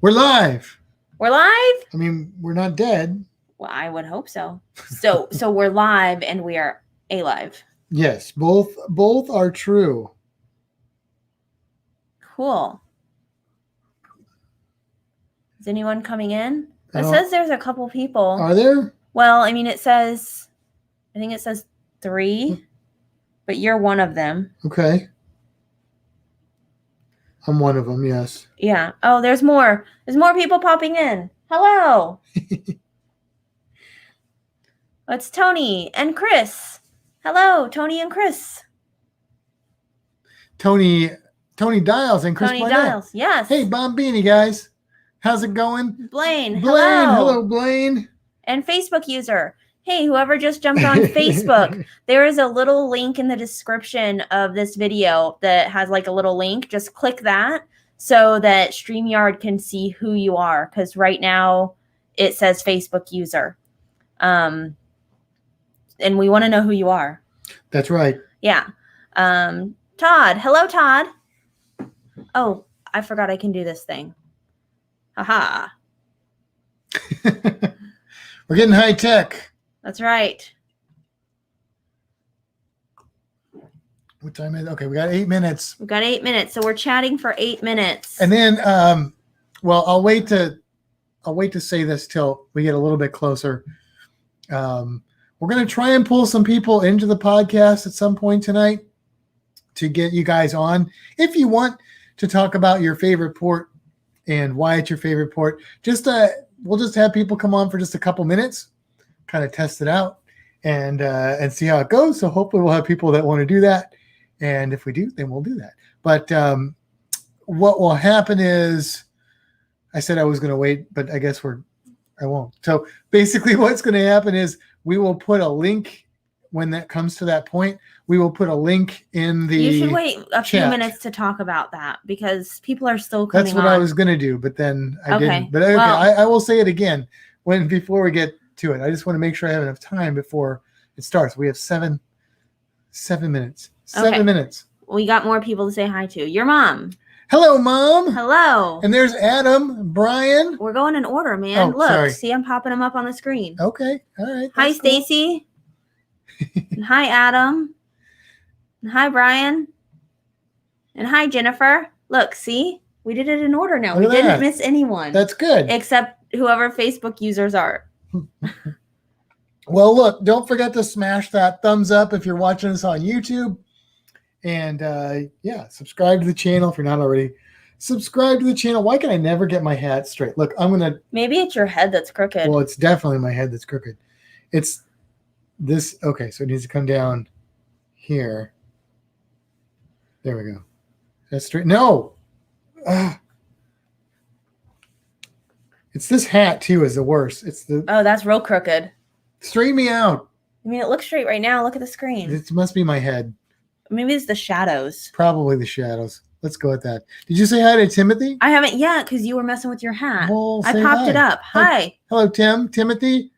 We're live. We're live? I mean, we're not dead. Well, I would hope so. So we're live and we are alive. Yes, both are true. Cool. Is anyone coming in? It says there's a couple people. Are there? Well, I mean, I think it says 3, but you're one of them. Okay. I'm one of them, yes. Yeah. Oh, there's more. There's more people popping in. Hello. It's Tony and Chris. Hello, Tony and Chris. Tony Dials and Chris Barnett. Dials, yes. Hey, Bombini, guys. How's it going? Blaine, hello, Blaine. And Facebook user. Hey, whoever just jumped on Facebook, there is a little link in the description of this video that has like a little link. Just click that so that StreamYard can see who you are. Because right now it says Facebook user. And we want to know who you are. That's right. Yeah. Todd. Hello, Todd. Oh, I forgot I can do this thing. Haha. We're getting high tech. That's right. What time is it? Okay, we got 8 minutes. We've got 8 minutes, so we're chatting for 8 minutes. And then, well, I'll wait to say this till we get a little bit closer. We're going to try and pull some people into the podcast at some point tonight to get you guys on. If you want to talk about your favorite port and why it's your favorite port, we'll just have people come on for just a couple minutes, kind of test it out and see how it goes. So hopefully we'll have people that want to do that. And if we do, then we'll do that. But what will happen is, I said I was going to wait, but I guess I won't. So basically what's going to happen is we will put a link when that comes to that point. We will put a link in the You should wait a chat. few minutes to talk about that because people are still coming on. That's what I was going to do, but then I didn't. But okay, well, I will say it again before we get to it. I just want to make sure I have enough time before it starts. We have 7 minutes. 7 minutes. We got more people to say hi to. Your mom. Hello, Mom. Hello. And there's Adam, Brian. We're going in order, man. Oh, look, sorry. See, I'm popping them up on the screen. Okay. All right. Hi, Stacy. And hi, Adam. And hi, Brian. And hi, Jennifer. Look, see? We did it in order now. We didn't miss anyone. That's good. Except whoever Facebook users are. Well, look, don't forget to smash that thumbs up if you're watching us on YouTube. And subscribe to the channel if you're not already. Subscribe to the channel. Why can I never get my hat straight? Look, I'm going to. Maybe it's your head that's crooked. Well, it's definitely my head that's crooked. It's this. Okay, so it needs to come down here. There we go. That's straight. No. It's this hat, too, is the worst. Oh, that's real crooked. Straighten me out. I mean, it looks straight right now. Look at the screen. It must be my head. Maybe it's the shadows. Probably the shadows. Let's go with that. Did you say hi to Timothy? I haven't yet because you were messing with your hat. Well, I popped it up. Hi. Hello, Timothy.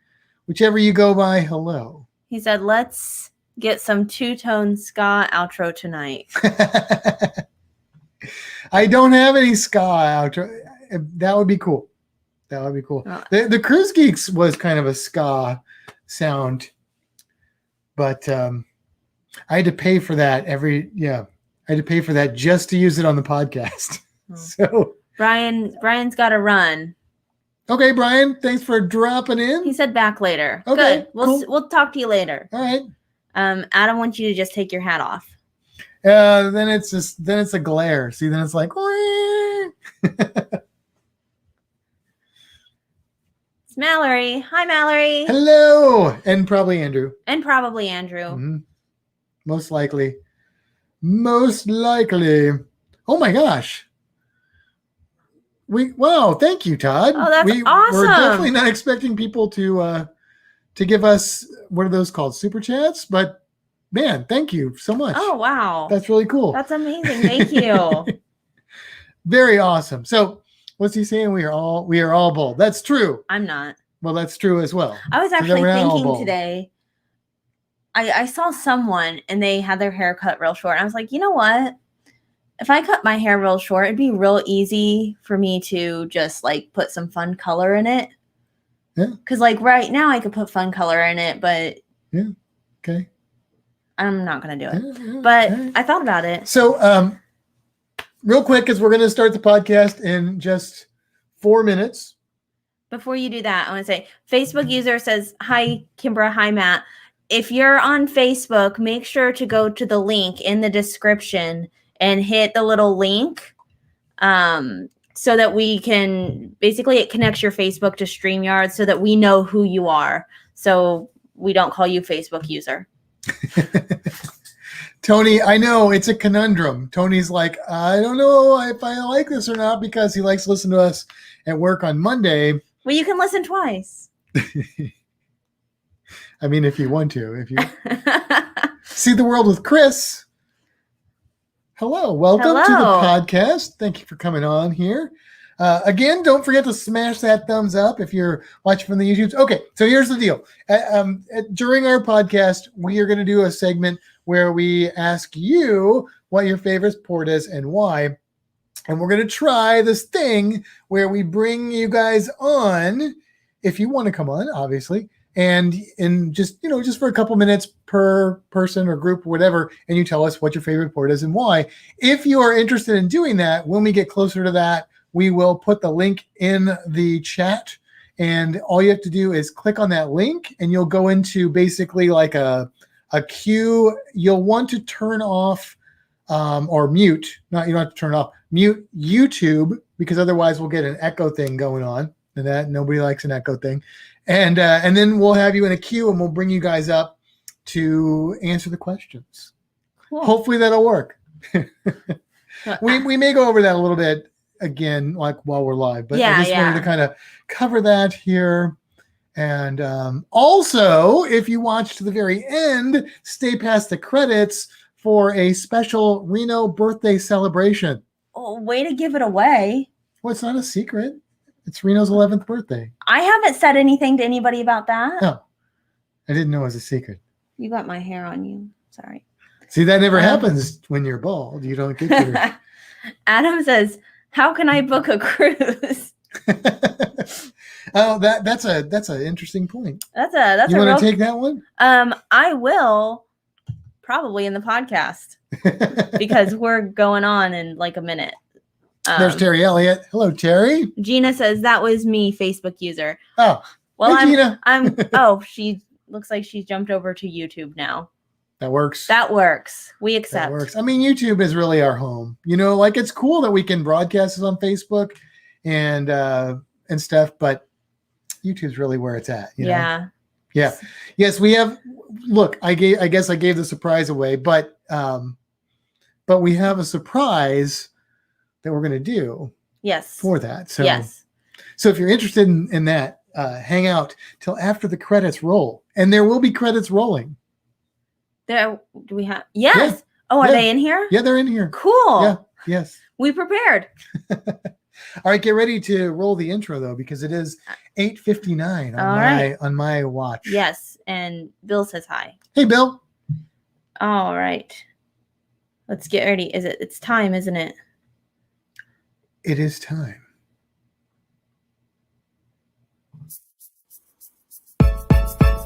Whichever you go by, hello. He said, let's get some two-tone ska outro tonight. I don't have any ska outro. That would be cool. That would be cool. Oh. The Cruise Geeks was kind of a ska sound, but I had to pay for that I had to pay for that just to use it on the podcast. Oh. So Brian's got to run. Okay, Brian, thanks for dropping in. He said back later. Okay, good. We'll talk to you later. All right. Adam wants you to just take your hat off. Then it's a glare. See, then it's like It's Mallory. Hi, Mallory. Hello, and probably Andrew. Mm-hmm. Most likely. Oh my gosh. Wow, thank you, Todd. Oh, that's awesome. We're definitely not expecting people to give us, what are those called, super chats, but man, thank you so much. Oh, wow. That's really cool. That's amazing. Thank you. Very awesome. So what's he saying? We are all bald. That's true. I'm not. Well, that's true as well. I was actually thinking today, I saw someone and they had their hair cut real short. And I was like, you know what? If I cut my hair real short, it'd be real easy for me to just like put some fun color in it. Yeah. Because like right now I could put fun color in it, but yeah, okay. I'm not going to do it. Yeah, But okay. I thought about it. So, real quick, because we're going to start the podcast in just 4 minutes. Before you do that, I want to say Facebook user says, hi, Kimbra. Hi, Matt. If you're on Facebook, make sure to go to the link in the description and hit the little link so that we can, basically it connects your Facebook to StreamYard so that we know who you are. So we don't call you Facebook user. Tony, I know it's a conundrum. Tony's like, I don't know if I like this or not because he likes to listen to us at work on Monday. Well, you can listen twice. I mean, if you want to. If you see the world with Chris. Hello. Welcome to the podcast. Thank you for coming on here. Again, don't forget to smash that thumbs up if you're watching from the YouTubes. Okay, so here's the deal. During our podcast, we are going to do a segment where we ask you what your favorite sport is and why. And we're going to try this thing where we bring you guys on, if you want to come on, obviously, and in just for a couple minutes per person or group or whatever, and you tell us what your favorite sport is and why. If you are interested in doing that, when we get closer to that, we will put the link in the chat, and all you have to do is click on that link, and you'll go into basically like a queue. You'll want to turn off or mute. You don't have to turn it off. Mute YouTube, because otherwise we'll get an echo thing going on, and that nobody likes an echo thing. And then we'll have you in a queue, and we'll bring you guys up to answer the questions. Cool. Hopefully that'll work. we may go over that a little bit again, like while we're live, but I just wanted to kind of cover that here. And also, if you watch to the very end, stay past the credits for a special Reno birthday celebration. Oh, way to give it away. Well, it's not a secret. It's Reno's 11th birthday. I haven't said anything to anybody about that. No, I didn't know it was a secret. You got my hair on you. Sorry. See, that never happens when you're bald. You don't get your... Adam says, how can I book a cruise? Oh, that's an interesting point. That's you want to take that one? I will probably in the podcast because we're going on in like a minute. There's Terry Elliott. Hello, Terry. Gina says that was me, Facebook user. Oh, well, hey, Gina. She looks like she's jumped over to YouTube now. That works. That works. We accept. That works. I mean, YouTube is really our home. Like it's cool that we can broadcast this on Facebook and stuff, but YouTube's really where it's at. Yeah. Yeah. Yes, we have. Look, I guess I gave the surprise away, but we have a surprise that we're going to do. Yes. For that. So yes. So if you're interested in that, hang out till after the credits roll, and there will be credits rolling. There, do we have? Yes. Yeah. Oh, are they in here? Yeah, they're in here. Cool. Yeah. Yes. We prepared. All right, get ready to roll the intro though, because it is 8:59 on my watch. Yes, and Bill says hi. Hey, Bill. All right, let's get ready. It's time, isn't it? It is time.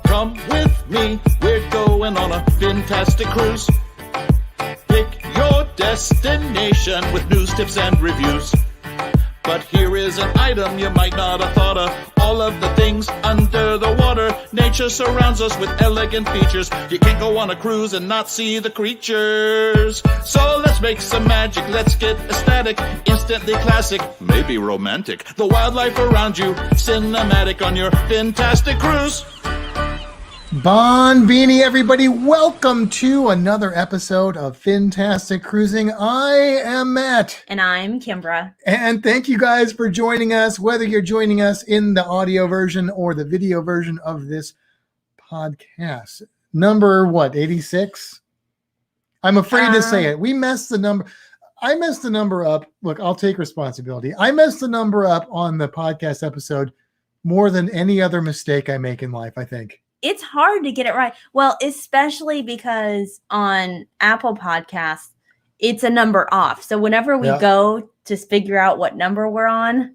Come with me, we're going on a fantastic cruise. Pick your destination with news, tips, and reviews. But here is an item you might not have thought of. All of the things under the water. Nature surrounds us with elegant features. You can't go on a cruise and not see the creatures. So let's make some magic, let's get ecstatic. Instantly classic, maybe romantic. The wildlife around you, cinematic on your fantastic cruise. Bon Beanie, everybody. Welcome to another episode of Fintastic Cruising. I am Matt. And I'm Kimbra. And thank you guys for joining us, whether you're joining us in the audio version or the video version of this podcast. Number, 86? I'm afraid to say it. We messed the number. I messed the number up. Look, I'll take responsibility. I messed the number up on the podcast episode more than any other mistake I make in life, I think. It's hard to get it right. Well, especially because on Apple Podcasts, it's a number off. So whenever we Yeah. go to figure out what number we're on,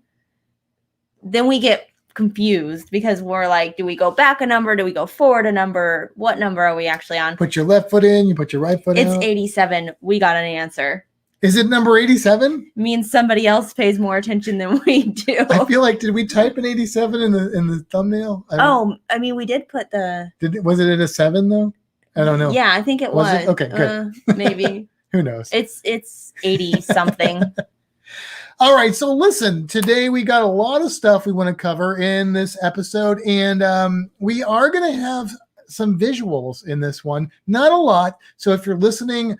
then we get confused because we're like, do we go back a number? Do we go forward a number? What number are we actually on? Put your left foot in, you put your right foot It's out. 87. We got an answer. Is it number 87? Means somebody else pays more attention than we do. I feel like, did we type an 87 in the thumbnail? I mean, we did put the. Was it at a 7 though? I don't know. Yeah, I think it was. Okay, good. Maybe. Who knows? It's 80 something. All right, so listen, today we got a lot of stuff we want to cover in this episode, and we are going to have some visuals in this one. Not a lot, so if you're listening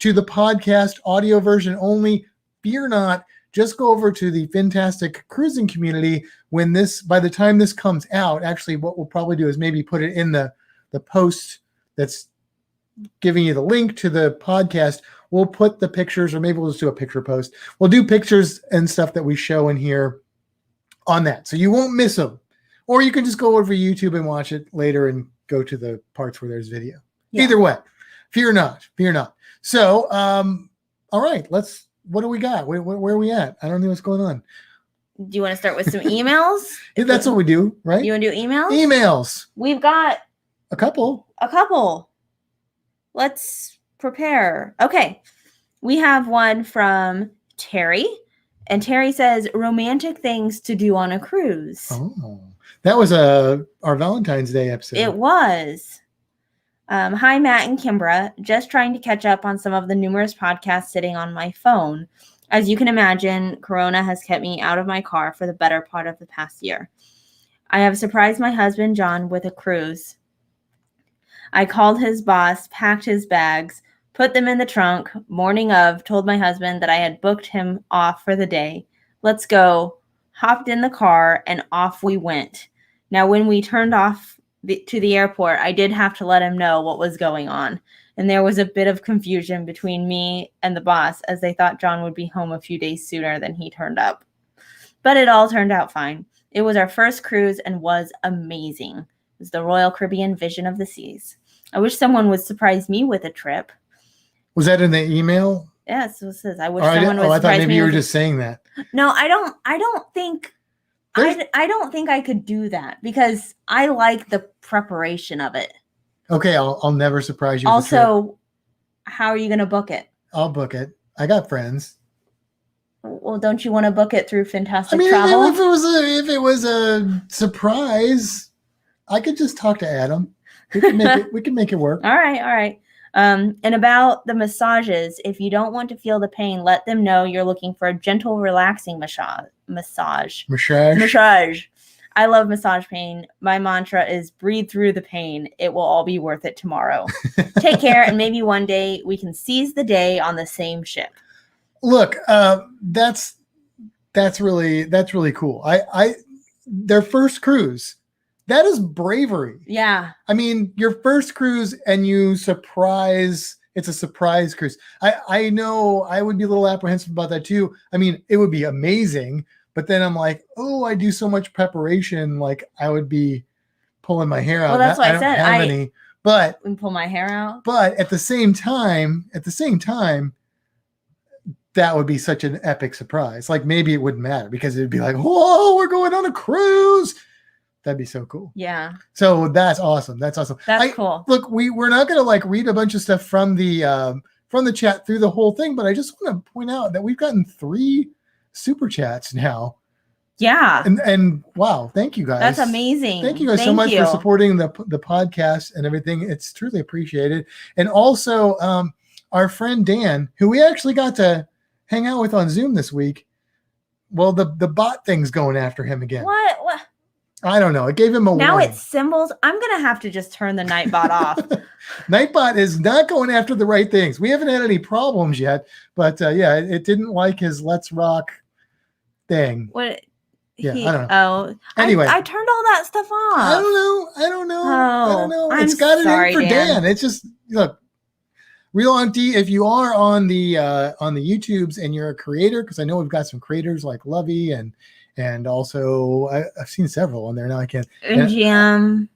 to the podcast audio version only, fear not. Just go over to the Fintastic Cruising community by the time this comes out. Actually, what we'll probably do is maybe put it in the post that's giving you the link to the podcast. We'll put the pictures, or maybe we'll just do a picture post. We'll do pictures and stuff that we show in here on that, so you won't miss them. Or you can just go over YouTube and watch it later and go to the parts where there's video. Yeah. Either way, fear not. So, all right, what do we got? Where are we at? I don't know what's going on. Do you want to start with some emails? Yeah, that's what we do, right? You want to do emails? Emails. We've got a couple. Let's prepare. Okay. We have one from Terry, and Terry says romantic things to do on a cruise. Oh, that was our Valentine's Day episode. It was. Hi, Matt and Kimbra. Just trying to catch up on some of the numerous podcasts sitting on my phone. As you can imagine, Corona has kept me out of my car for the better part of the past year. I have surprised my husband, John, with a cruise. I called his boss, packed his bags, put them in the trunk, morning of, told my husband that I had booked him off for the day. Let's go. Hopped in the car, and off we went. Now, when we turned off to the airport, I did have to let him know what was going on. And there was a bit of confusion between me and the boss, as they thought John would be home a few days sooner than he turned up. But it all turned out fine. It was our first cruise and was amazing. It was the Royal Caribbean Vision of the Seas. I wish someone would surprise me with a trip. Was that in the email? Yes, it says I wish someone would surprise me. I thought maybe you were just saying that. No, I don't think I could do that because I like the preparation of it. Okay, I'll never surprise you. Also, how are you going to book it? I'll book it. I got friends. Well, don't you want to book it through Fintastic Travel? Travel? If it was a surprise, I could just talk to Adam. We can make it work. All right. And about the massages, if you don't want to feel the pain, let them know you're looking for a gentle, relaxing massage. I love massage pain. My mantra is breathe through the pain. It will all be worth it tomorrow. Take care, and maybe one day we can seize the day on the same ship. Look, that's really cool. Their first cruise. That is bravery. Yeah. I mean, your first cruise and it's a surprise cruise. I know I would be a little apprehensive about that too. I mean, it would be amazing, but then I'm like, oh, I do so much preparation. Like I would be pulling my hair out. Well, that's what I said. I don't pull my hair out. But at the same time, that would be such an epic surprise. Like maybe it wouldn't matter because it'd be like, whoa, we're going on a cruise. That'd be so cool. Yeah. So that's awesome. That's cool. Look, we're not going to read a bunch of stuff from the chat through the whole thing, but I just want to point out that we've gotten 3 super chats now. Yeah. And wow, thank you guys. That's amazing. Thank you guys so much for supporting the podcast and everything. It's truly appreciated. And also our friend Dan, who we actually got to hang out with on Zoom this week. Well, the bot thing's going after him again. What? I don't know. It gave him a now warning. It's symbols. I'm going to have to just turn the Nightbot off. Nightbot is not going after the right things. We haven't had any problems yet, but yeah, it didn't like his Let's Rock thing. What? Yeah, I don't know. Anyway. I turned all that stuff off. I don't know. I'm it's got sorry, it in for Dan. It's just, look, Real Auntie, if you are on the YouTubes and you're a creator, because I know we've got some creators like Lovey and also I've seen several on there now. I can't. MGM.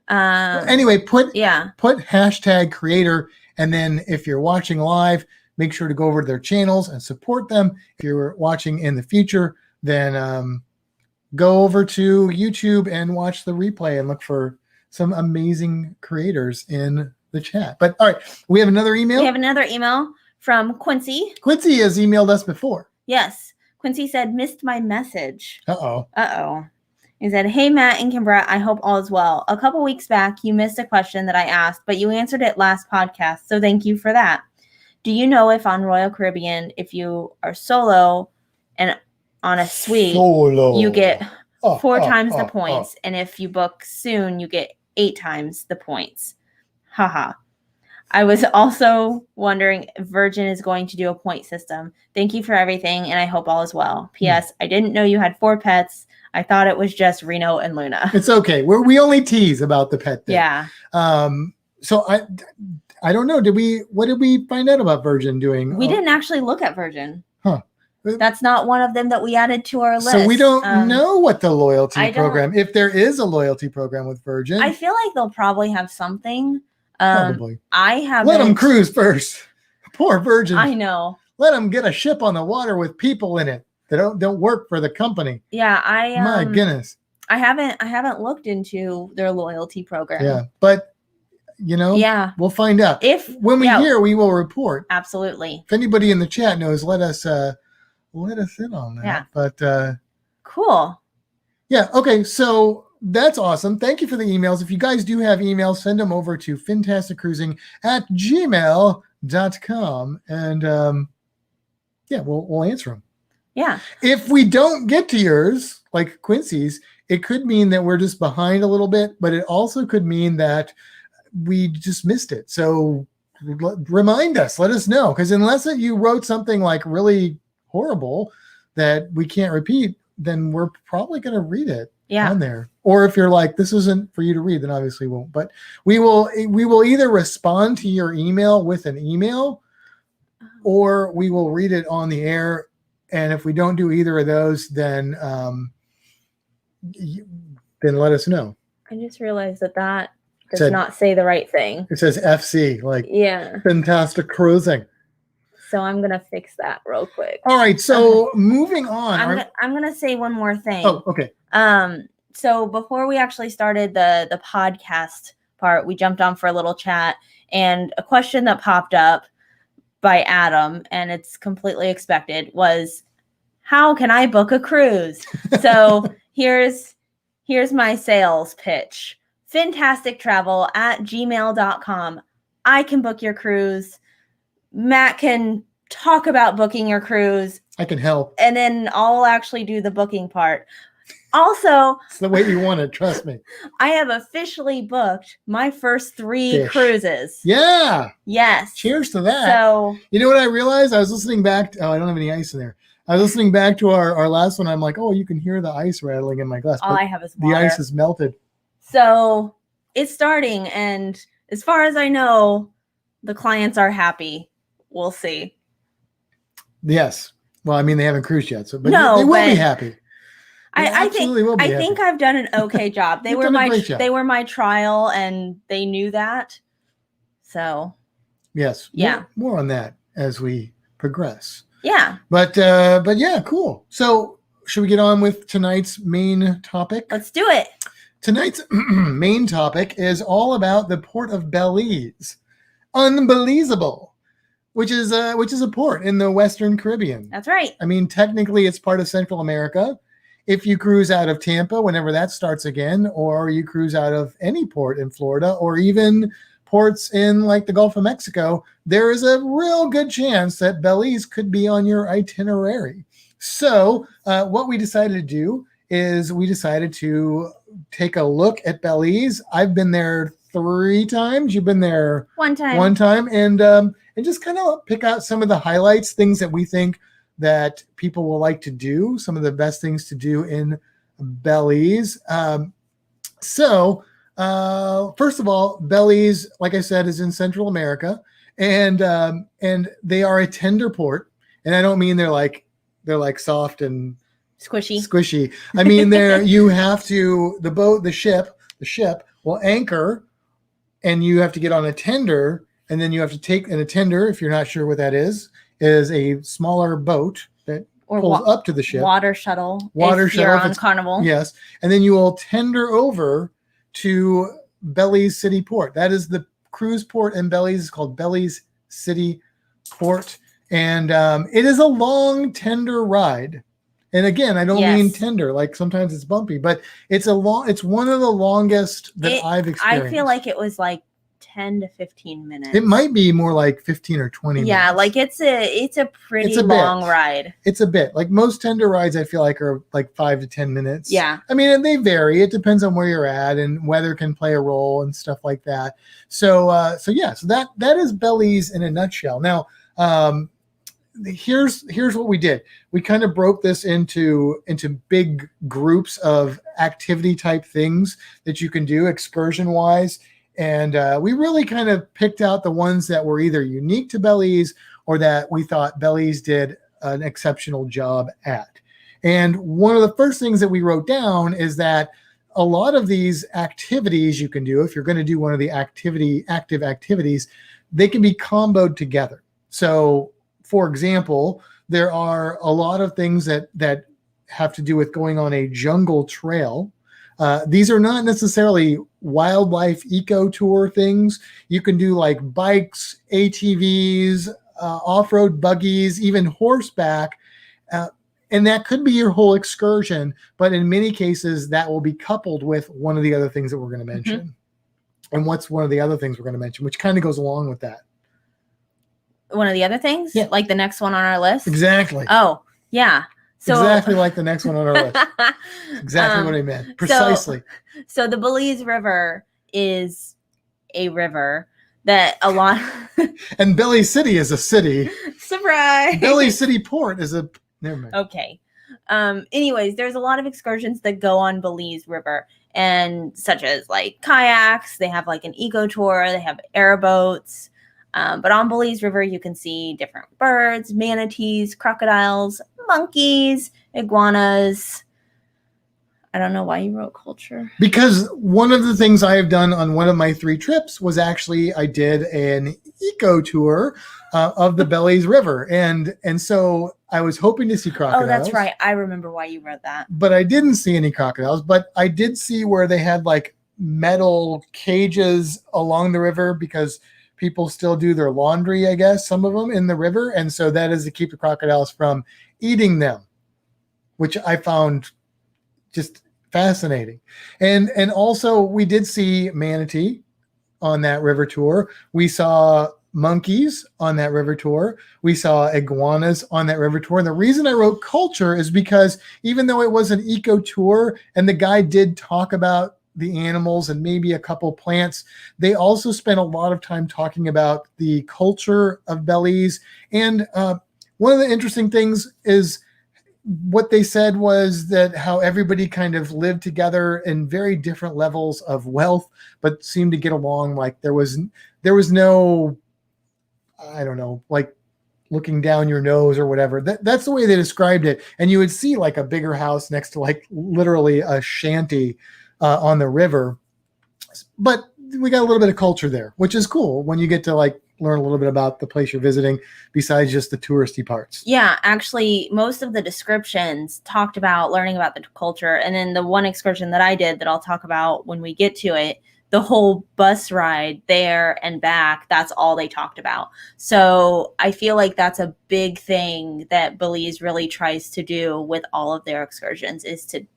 Anyway, put hashtag creator, and then if you're watching live, make sure to go over to their channels and support them. If you're watching in the future, then go over to YouTube and watch the replay and look for some amazing creators in the chat. But all right, we have another email. We have another email from Quincy. Quincy has emailed us before. Yes. Quincy said, missed my message. Uh-oh. He said, hey, Matt and Kimbra, I hope all is well. A couple weeks back, you missed a question that I asked, but you answered it last podcast, so thank you for that. Do you know if on Royal Caribbean, if you are solo and on a suite, you get 4 times the points, and if you book soon, you get 8 times the points? Haha. I was also wondering if Virgin is going to do a point system. Thank you for everything, and I hope all is well. P.S. I didn't know you had 4 pets. I thought it was just Reno and Luna. It's okay. We only tease about the pet thing. Yeah. So I don't know. What did we find out about Virgin doing? We didn't actually look at Virgin. Huh. That's not one of them that we added to our list. So we don't know what the loyalty program, if there is a loyalty program with Virgin. I feel like they'll probably have something. Probably. I have. Let them cruise first. Poor Virgin. I know. Let them get a ship on the water with people in it that don't work for the company. Yeah, my goodness. I haven't looked into their loyalty program. Yeah, but we'll find out. When we hear, we will report. Absolutely. If anybody in the chat knows, let us in on that. Yeah. But cool. Yeah. Okay. So that's awesome. Thank you for the emails. If you guys do have emails, send them over to fintasticCruising@gmail.com, and we'll answer them. Yeah. If we don't get to yours, like Quincy's, it could mean that we're just behind a little bit, but it also could mean that we just missed it. So remind us, let us know, because unless you wrote something like really horrible that we can't repeat, then we're probably going to read it on there. Or if you're like, this isn't for you to read, then obviously we won't. But we will either respond to your email with an email, or we will read it on the air. And if we don't do either of those, then let us know. I just realized that does not say the right thing. It says FC, like Fintastic Cruising. So I'm gonna fix that real quick. All right. So moving on, I'm gonna say one more thing. Oh, okay. So before we actually started the podcast part, we jumped on for a little chat, and a question that popped up by Adam, and it's completely expected, was, how can I book a cruise? So here's my sales pitch. fintastictravel@gmail.com. I can book your cruise. Matt can talk about booking your cruise. I can help. And then I'll actually do the booking part. Also, it's the way you want it, trust me. I have officially booked my first 3 cruises. Yeah. Yes. Cheers to that. So, you know what I realized? I was listening back. I don't have any ice in there. I was listening back to our last one. I'm like, oh, you can hear the ice rattling in my glass. All I have is water. The ice is melted. So it's starting. And as far as I know, the clients are happy. We'll see. Yes. Well, I mean, they haven't cruised yet, so they will be happy. I think I've done an okay job. They were my trial, and they knew that. So yes, more on that as we progress. Yeah. But yeah, cool. So should we get on with tonight's main topic? Let's do it. Tonight's main topic is all about the port of Belize, Un-Belize-able, which is a port in the Western Caribbean. That's right. I mean, technically, it's part of Central America. If you cruise out of Tampa, whenever that starts again, or you cruise out of any port in Florida, or even ports in like the Gulf of Mexico, there is a real good chance that Belize could be on your itinerary. So what we decided to do is we decided to take a look at Belize. I've been there 3 times. You've been there one time, and just kind of pick out some of the highlights, things that we think that people will like to do, some of the best things to do in Belize. So first of all, Belize, like I said, is in Central America, and they are a tender port. And I don't mean they're like soft and squishy. I mean, you have to, the ship will anchor, and you have to get on a tender, and then you have to take, and a tender, if you're not sure what that is a smaller boat that pulls up to the ship. Water shuttle. Water if shuttle. You're if on Carnival. Yes. And then you will tender over to Belize City Port. That is the cruise port in Belize. It's called Belize City Port. And it is a long tender ride. And again, I don't mean tender, like sometimes it's bumpy, but it's one of the longest that I've experienced. I feel like it was like 10 to 15 minutes. It might be more like 15 or 20 minutes. Yeah, like it's a pretty long ride. It's a bit. Like most tender rides, I feel like are like 5 to 10 minutes. Yeah. I mean, and they vary. It depends on where you're at, and weather can play a role and stuff like that. So that is Belize in a nutshell. Now, here's what we did. We kind of broke this into big groups of activity type things that you can do excursion wise. And we really kind of picked out the ones that were either unique to Belize or that we thought Belize did an exceptional job at. And one of the first things that we wrote down is that a lot of these activities you can do, if you're going to do one of the active activities, they can be comboed together. So, for example, there are a lot of things that have to do with going on a jungle trail. These are not necessarily wildlife eco tour things. You can do like bikes, ATVs, off-road buggies, even horseback. And that could be your whole excursion. But in many cases, that will be coupled with one of the other things that we're going to mention. Mm-hmm. And what's one of the other things we're going to mention, which kind of goes along with that? One of the other things? Yeah. Like the next one on our list? Exactly. Oh, yeah. So, exactly like the next one on our list. Exactly what I meant. Precisely. So the Belize River is a river that a lot... And Belize City is a city. Surprise! Belize City Port is a... Never mind. Okay. Anyways, there's a lot of excursions that go on Belize River, and such as like kayaks. They have like an eco tour. They have airboats. But on Belize River, you can see different birds, manatees, crocodiles, monkeys, iguanas. I don't know why you wrote culture. Because one of the things I have done on one of my 3 trips was actually I did an eco tour of the Belize River. And so I was hoping to see crocodiles. Oh, that's right. I remember why you wrote that. But I didn't see any crocodiles. But I did see where they had like metal cages along the river because people still do their laundry, I guess, some of them in the river. And so that is to keep the crocodiles from eating them, which I found just fascinating. And also we did see manatee on that river tour. We saw monkeys on that river tour. We saw iguanas on that river tour. And the reason I wrote culture is because even though it was an eco tour and the guy did talk about the animals and maybe a couple plants, they also spent a lot of time talking about the culture of Belize. And one of the interesting things is what they said was that how everybody kind of lived together in very different levels of wealth, but seemed to get along. Like there was no, I don't know, like looking down your nose or whatever. That's the way they described it. And you would see like a bigger house next to like literally a shanty on the river. But we got a little bit of culture there, which is cool when you get to like learn a little bit about the place you're visiting besides just the touristy parts. Yeah, actually, most of the descriptions talked about learning about the culture. And then the one excursion that I did that I'll talk about when we get to it, the whole bus ride there and back, that's all they talked about. So I feel like that's a big thing that Belize really tries to do with all of their excursions, is to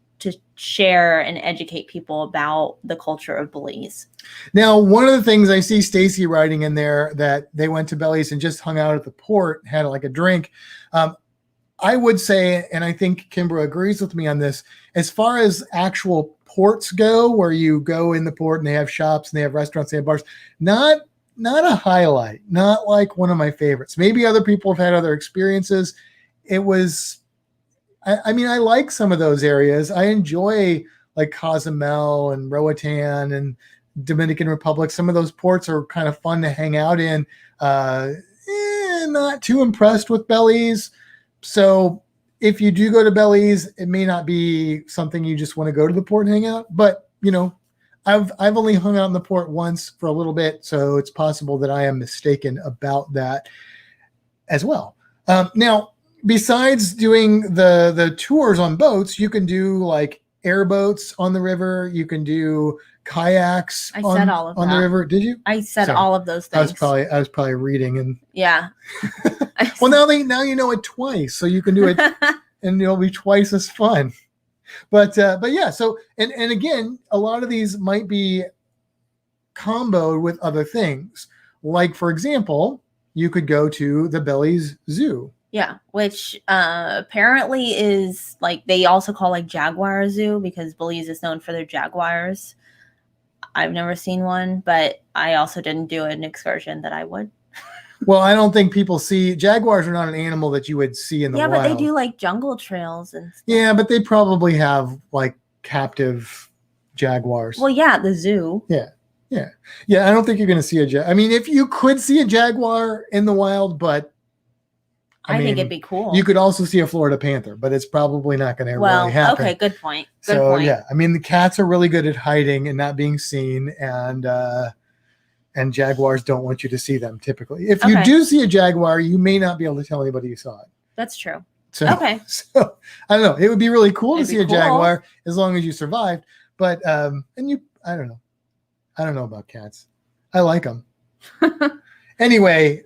share and educate people about the culture of Belize. Now, one of the things I see Stacy writing in there that they went to Belize and just hung out at the port, had like a drink. I would say, and I think Kimbra agrees with me on this, as far as actual ports go, where you go in the port and they have shops and they have restaurants, they have bars, not a highlight, not like one of my favorites. Maybe other people have had other experiences. It was, I mean, I like some of those areas. I enjoy like Cozumel and Roatan and Dominican Republic. Some of those ports are kind of fun to hang out in. Not too impressed with Belize. So if you do go to Belize, it may not be something you just want to go to the port and hang out. But, you know, I've only hung out in the port once for a little bit, so it's possible that I am mistaken about that as well. Now, besides doing the tours on boats, you can do like airboats on the river. You can do kayaks I on, said all of on the that. river. Did you? I said Sorry. all of those I things. was probably reading and Yeah. well, now you know it twice, so you can do it and it'll be twice as fun. But yeah, so and again, a lot of these might be comboed with other things. Like, for example, you could go to the Belize Zoo. Yeah, which apparently is like they also call like Jaguar Zoo because Belize is known for their jaguars. I've never seen one, but I also didn't do an excursion that I would. Well, I don't think people see jaguars are not an animal that you would see in the wild. Yeah, but they do like jungle trails and stuff. Yeah, but they probably have like captive jaguars. Well, yeah, the zoo. Yeah. I don't think you're going to see a I mean, if you could see a jaguar in the wild, but I think it'd be cool. You could also see a Florida panther, but it's probably not going to really happen. Okay, good point. Yeah, I mean, the cats are really good at hiding and not being seen, and jaguars don't want you to see them typically. If you do see a jaguar, you may not be able to tell anybody you saw it. That's true. So I don't know. It would be really cool to see a jaguar as long as you survived. But I don't know. I don't know about cats. I like them. Anyway,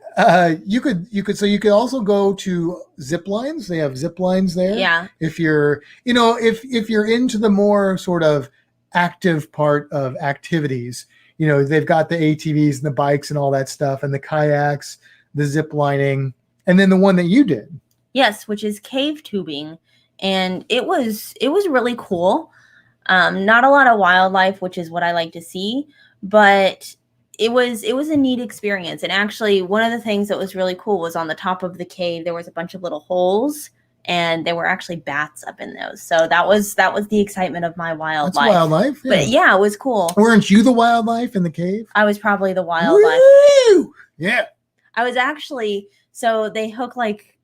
you could also go to zip lines. They have zip lines there. Yeah. If you're into the more sort of active part of activities, they've got the ATVs and the bikes and all that stuff and the kayaks, the zip lining, and then the one that you did. Yes, which is cave tubing. And it was really cool. Not a lot of wildlife, which is what I like to see, but it was a neat experience. And actually one of the things that was really cool was on the top of the cave, there was a bunch of little holes and there were actually bats up in those. So that was the excitement of my wildlife. That's wildlife. Yeah. But yeah, it was cool. Weren't you the wildlife in the cave? I was probably the wildlife. Woo! Yeah. I was actually, so they hook like,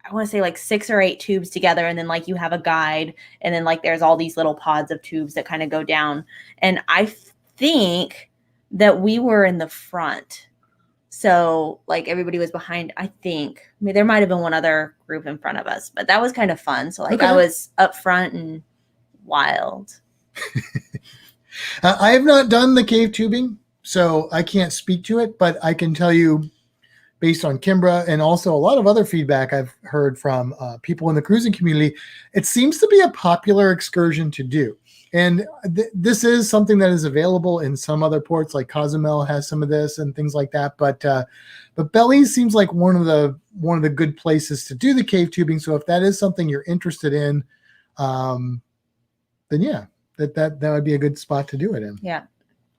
I want to say like 6 or 8 tubes together. And then like you have a guide and then like there's all these little pods of tubes that kind of go down. And I think that we were in the front. So like everybody was behind, I think. I mean, there might've been one other group in front of us, but that was kind of fun. So like I was up front and wild. I have not done the cave tubing, so I can't speak to it, but I can tell you based on Kimbra and also a lot of other feedback I've heard from people in the cruising community, it seems to be a popular excursion to do. And this is something that is available in some other ports, like Cozumel has some of this and things like that. But Belize seems like one of the good places to do the cave tubing. So if that is something you're interested in, then yeah, that would be a good spot to do it in. Yeah,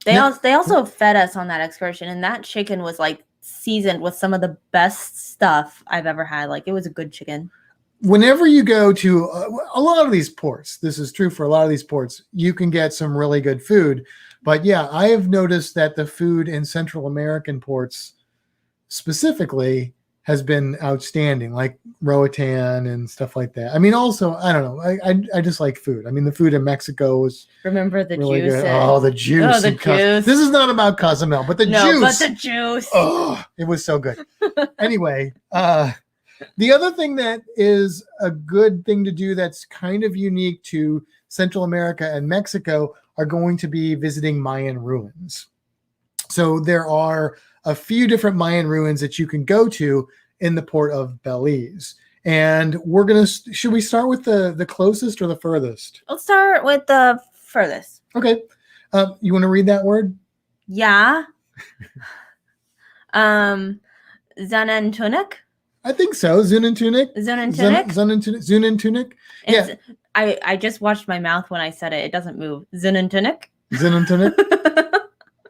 they also fed us on that excursion, and that chicken was like seasoned with some of the best stuff I've ever had. Like it was a good chicken. Whenever you go to a lot of these ports, this is true for a lot of these ports, you can get some really good food. But yeah, I have noticed that the food in Central American ports specifically has been outstanding, like Roatan and stuff like that. I mean, also, I don't know. I just like food. I mean, the food in Mexico was Remember the really juice. good. Oh, the juice. Oh, the juice. This is not about Cozumel, but the juice. No, but the juice. Oh, it was so good. Anyway, the other thing that is a good thing to do that's kind of unique to Central America and Mexico are going to be visiting Mayan ruins. So there are a few different Mayan ruins that you can go to in the port of Belize. And should we start with the closest or the furthest? Let's start with the furthest. Okay. You want to read that word? Yeah. Zunantunuk. I think so. Zunantunuk. Zunantunuk. Yeah. I just watched my mouth when I said it. It doesn't move. Zunantunuk. Zunantunuk.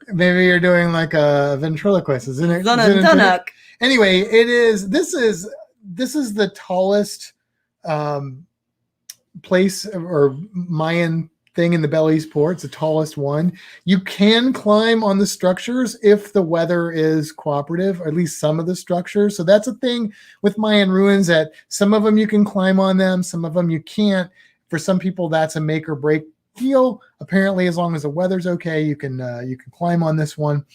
Maybe you're doing like a ventriloquist. Zunantunuk. Anyway, this is the tallest place or Mayan thing in the Belize port. It's the tallest one. You can climb on the structures if the weather is cooperative, or at least some of the structures. So that's a thing with Mayan ruins, that some of them you can climb on them, some of them you can't. For some people, that's a make or break deal. Apparently, as long as the weather's okay, you can climb on this one.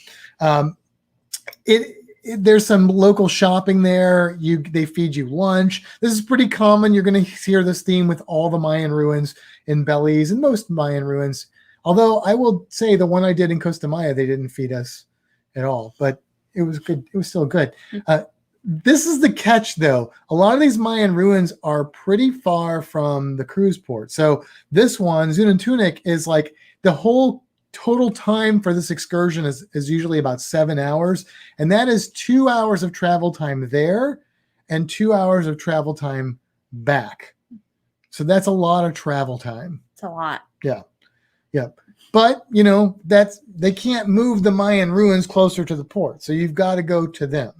There's some local shopping there. They feed you lunch. This is pretty common. You're going to hear this theme with all the Mayan ruins in Belize and most Mayan ruins. Although I will say the one I did in Costa Maya, they didn't feed us at all, but it was good. It was still good. This is the catch, though. A lot of these Mayan ruins are pretty far from the cruise port. So this one, Zunantunik, is like the whole total time for this excursion is usually about 7 hours. And that is 2 hours of travel time there and 2 hours of travel time back. So that's a lot of travel time. It's a lot. Yeah. Yeah. But, they can't move the Mayan ruins closer to the port. So you've got to go to them.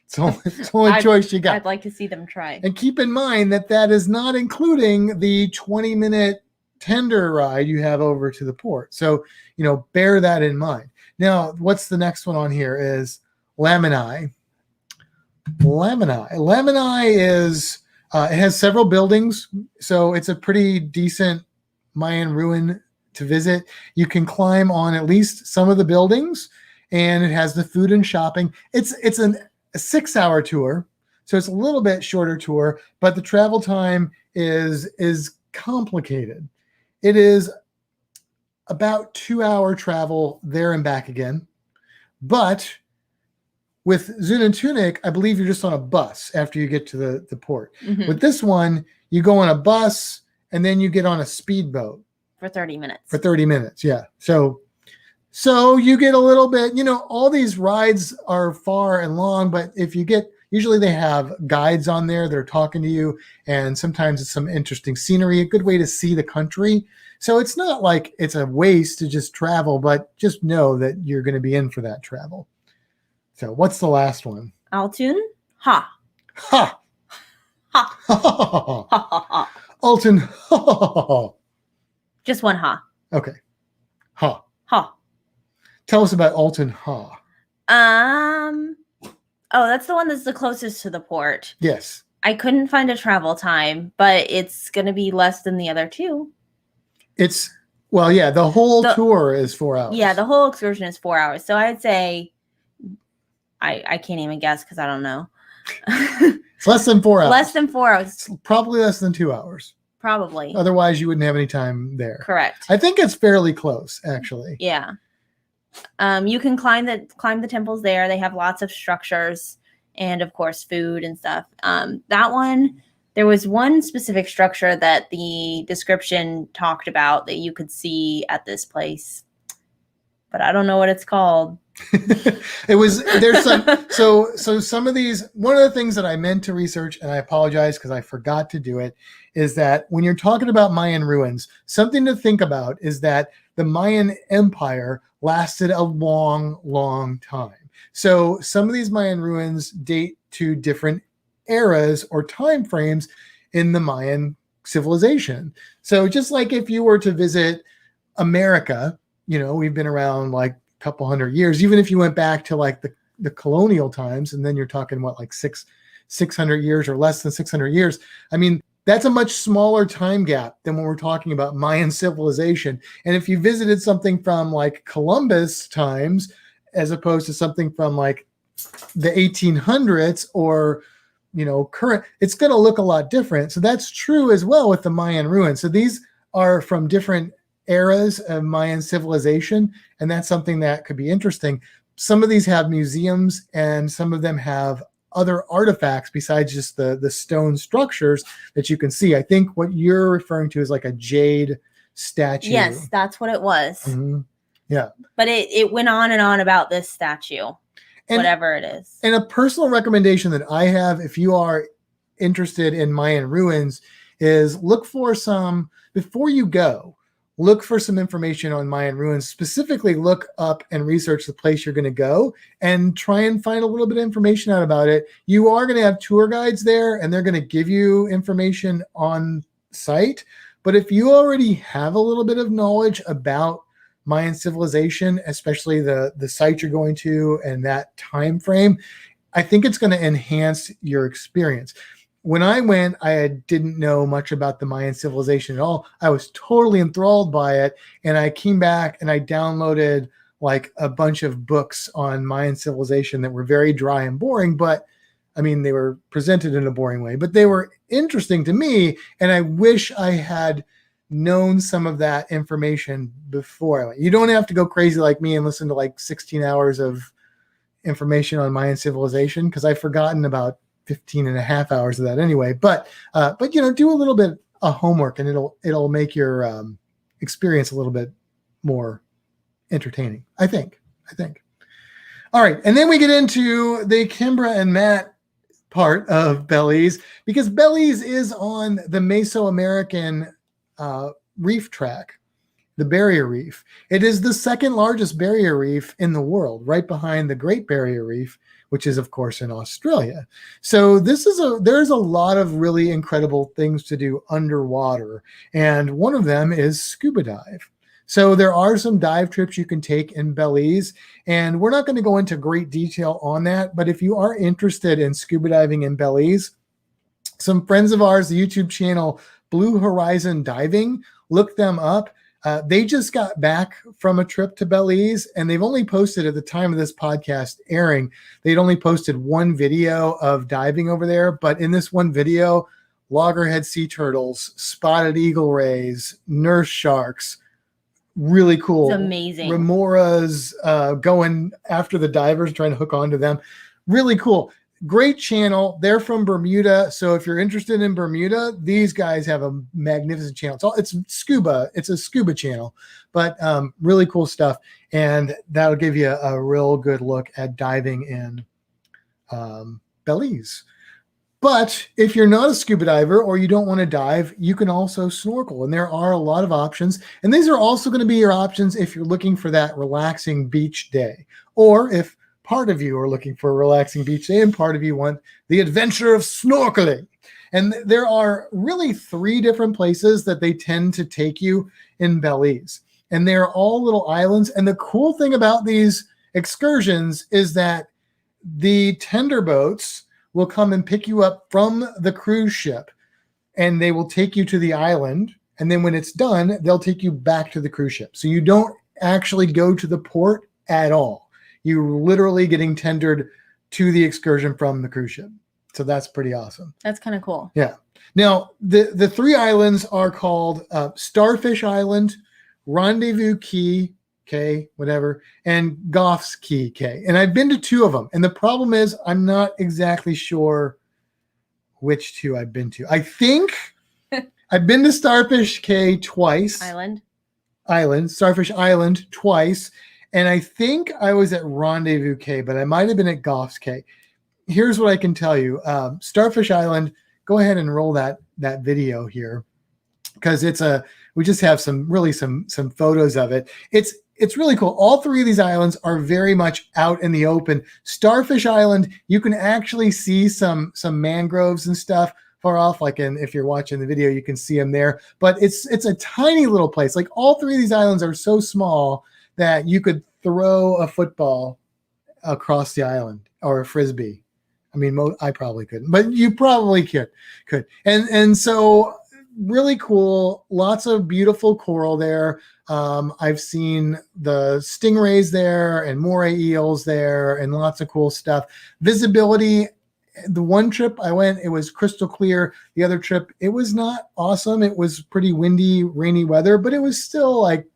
It's the only choice you got. I'd like to see them try. And keep in mind that is not including the 20-minute tender ride you have over to the port. So, bear that in mind. Now, what's the next one on here is Lamanai. Lamanai is, it has several buildings. So it's a pretty decent Mayan ruin to visit. You can climb on at least some of the buildings, and it has the food and shopping. It's a 6-hour tour. So it's a little bit shorter tour, but the travel time is complicated. It is about 2-hour travel there and back again. But with Zunantunik, I believe you're just on a bus after you get to the port. Mm-hmm. With this one, you go on a bus and then you get on a speedboat. For 30 minutes. For 30 minutes, yeah. So you get a little bit, all these rides are far and long, but usually they have guides on there that are talking to you, and sometimes it's some interesting scenery, a good way to see the country. So it's not like it's a waste to just travel, but just know that you're going to be in for that travel. So what's the last one? Altun Ha. Ha. Ha. Ha. Ha. Altun Ha. Just one ha. Okay. Ha. Ha. Tell us about Altun Ha. Oh, that's the one that's the closest to the port. Yes. I couldn't find a travel time, but it's going to be less than the other two. The whole tour is 4 hours. Yeah, the whole excursion is 4 hours. So I'd say, I can't even guess because I don't know. It's less than 4 hours. Less than 4 hours. It's probably less than 2 hours. Probably. Otherwise, you wouldn't have any time there. Correct. I think it's fairly close, actually. Yeah. You can climb the temples there. They have lots of structures and, of course, food and stuff. That one, there was one specific structure that the description talked about that you could see at this place, but I don't know what it's called. There's some of these, one of the things that I meant to research, and I apologize because I forgot to do it, is that when you're talking about Mayan ruins, something to think about is that the Mayan Empire lasted a long, long time. So some of these Mayan ruins date to different eras or time frames in the Mayan civilization. So just like if you were to visit America, we've been around like a couple hundred years, even if you went back to like the colonial times, and then you're talking like 600 years or less than 600 years. I mean, that's a much smaller time gap than when we're talking about Mayan civilization. And if you visited something from like Columbus times, as opposed to something from like the 1800s or, current, it's going to look a lot different. So that's true as well with the Mayan ruins. So these are from different eras of Mayan civilization, and that's something that could be interesting. Some of these have museums, and some of them have other artifacts besides just the stone structures that you can see. I think what you're referring to is like a jade statue. Yes, that's what it was. Mm-hmm. Yeah. But it went on and on about this statue, whatever it is. And a personal recommendation that I have, if you are interested in Mayan ruins, is look for some, before you go, look for some information on Mayan ruins. Specifically, look up and research the place you're going to go and try and find a little bit of information out about it. You are going to have tour guides there, and they're going to give you information on site. But if you already have a little bit of knowledge about Mayan civilization, especially the site you're going to and that time frame, I think it's going to enhance your experience. when I went, didn't know much about the Mayan civilization at all. I was totally enthralled by it. And I came back and I downloaded like a bunch of books on Mayan civilization that were very dry and boring, but I mean, they were presented in a boring way, but they were interesting to me. And I wish I had known some of that information before I went. You don't have to go crazy like me and listen to like 16 hours of information on Mayan civilization, because I've forgotten about 15 and a half hours of that anyway. But do a little bit of homework and it'll make your experience a little bit more entertaining, I think. All right. And then we get into the Kimbra and Matt part of Belize, because Belize is on the Mesoamerican reef track, the Barrier Reef. It is the second largest barrier reef in the world, right behind the Great Barrier Reef, which is, of course, in Australia. So there's a lot of really incredible things to do underwater. And one of them is scuba dive. So there are some dive trips you can take in Belize, and we're not going to go into great detail on that. But if you are interested in scuba diving in Belize, some friends of ours, the YouTube channel Blue Horizon Diving, look them up. They just got back from a trip to Belize, and they've only posted, at the time of this podcast airing, they'd only posted one video of diving over there. But in this one video, loggerhead sea turtles, spotted eagle rays, nurse sharks, really cool. It's amazing. Remoras going after the divers, trying to hook onto them. Really cool. Great channel. They're from Bermuda. So if you're interested in Bermuda, these guys have a magnificent channel. It's scuba. It's a scuba channel, but really cool stuff. And that'll give you a real good look at diving in Belize. But if you're not a scuba diver or you don't want to dive, you can also snorkel. And there are a lot of options. And these are also going to be your options if you're looking for that relaxing beach day, or if part of you are looking for a relaxing beach day and part of you want the adventure of snorkeling. And there are really 3 different places that they tend to take you in Belize. And they're all little islands. And the cool thing about these excursions is that the tender boats will come and pick you up from the cruise ship, and they will take you to the island. And then when it's done, they'll take you back to the cruise ship. So you don't actually go to the port at all. You're literally getting tendered to the excursion from the cruise ship. So that's pretty awesome. That's kind of cool. Yeah. Now, the 3 islands are called Starfish Island, Rendezvous Key, K, whatever, and Goff's Key, K. And I've been to 2 of them. And the problem is I'm not exactly sure which 2 I've been to. I think I've been to Starfish K twice. Starfish Island twice. And I think I was at Rendezvous K, but I might have been at Goff's K. Here's what I can tell you. Starfish Island, go ahead and roll that video here, because we just have some photos of it. It's really cool. All 3 of these islands are very much out in the open. Starfish Island, you can actually see some mangroves and stuff far off. Like if you're watching the video, you can see them there. But it's a tiny little place. Like all 3 of these islands are so small that you could throw a football across the island, or a frisbee. I mean, I probably couldn't, but you probably could. And so really cool. Lots of beautiful coral there. I've seen the stingrays there and moray eels there, and lots of cool stuff. Visibility. The one trip I went, it was crystal clear. The other trip, it was not awesome. It was pretty windy, rainy weather, but it was still like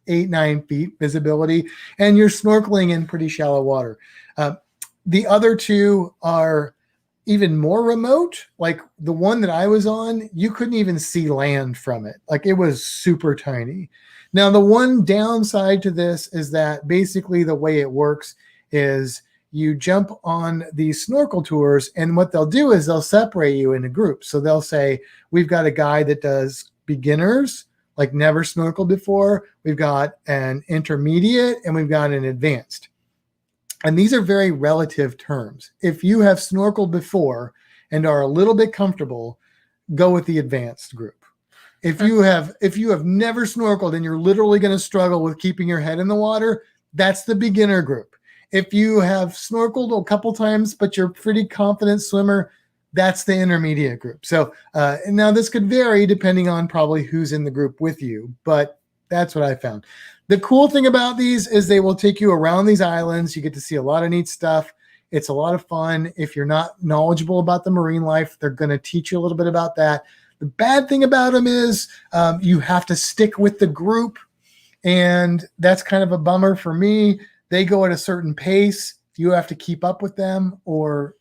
8-9 feet visibility, and you're snorkeling in pretty shallow water. The other 2 are even more remote. Like the one that I was on, you couldn't even see land from it. Like it was super tiny. Now, the one downside to this is that basically the way it works is you jump on these snorkel tours, and what they'll do is they'll separate you into groups. So they'll say, we've got a guy that does beginners, like never snorkeled before. We've got an intermediate, and we've got an advanced. And these are very relative terms. If you have snorkeled before and are a little bit comfortable, go with the advanced group. If you have never snorkeled and you're literally going to struggle with keeping your head in the water, that's the beginner group. If you have snorkeled a couple times, but you're a pretty confident swimmer, That's the intermediate group. So and now this could vary depending on probably who's in the group with you, but that's what I found. The cool thing about these is they will take you around these islands. You get to see a lot of neat stuff. It's a lot of fun. If you're not knowledgeable about the marine life, they're going to teach you a little bit about that. The bad thing about them is you have to stick with the group, and that's kind of a bummer for me. They go at a certain pace. You have to keep up with them or,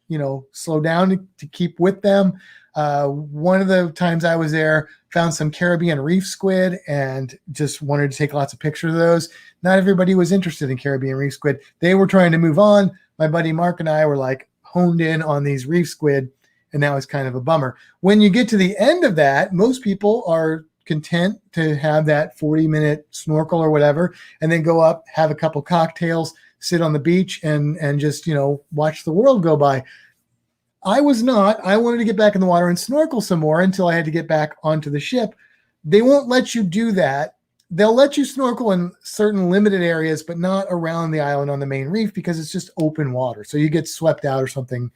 slow down to keep with them. One of the times I was there, found some Caribbean reef squid and just wanted to take lots of pictures of those. Not everybody was interested in Caribbean reef squid. They were trying to move on. My buddy Mark and I were like honed in on these reef squid, and that was kind of a bummer. When you get to the end of that, most people are content to have that 40-minute snorkel or whatever, and then go up, have a couple cocktails, sit on the beach, and just, watch the world go by. I was not. I wanted to get back in the water and snorkel some more until I had to get back onto the ship. They won't let you do that. They'll let you snorkel in certain limited areas, but not around the island on the main reef because it's just open water. So you get swept out or something,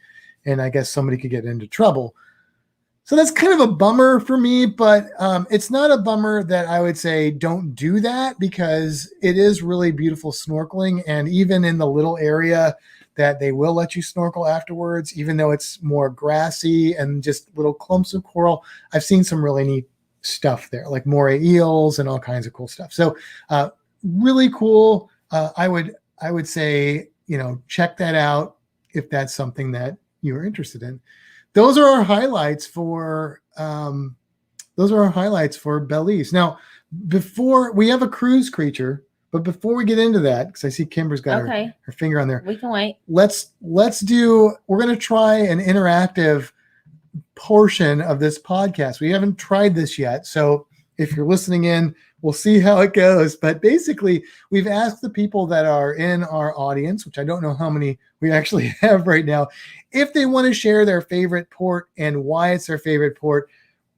and I guess somebody could get into trouble. So that's kind of a bummer for me, but it's not a bummer that I would say don't do that, because it is really beautiful snorkeling. And even in the little area that they will let you snorkel afterwards, even though it's more grassy and just little clumps of coral, I've seen some really neat stuff there, like moray eels and all kinds of cool stuff. So really cool. I would say, check that out if that's something that you're interested in. Those are our highlights for Belize. Now, before we have a cruise creature, but before we get into that, because I see Kimber's got her finger on there. We can wait. We're going to try an interactive portion of this podcast. We haven't tried this yet. So if you're listening in, we'll see how it goes. But basically, we've asked the people that are in our audience, which I don't know how many we actually have right now, if they want to share their favorite port and why it's their favorite port.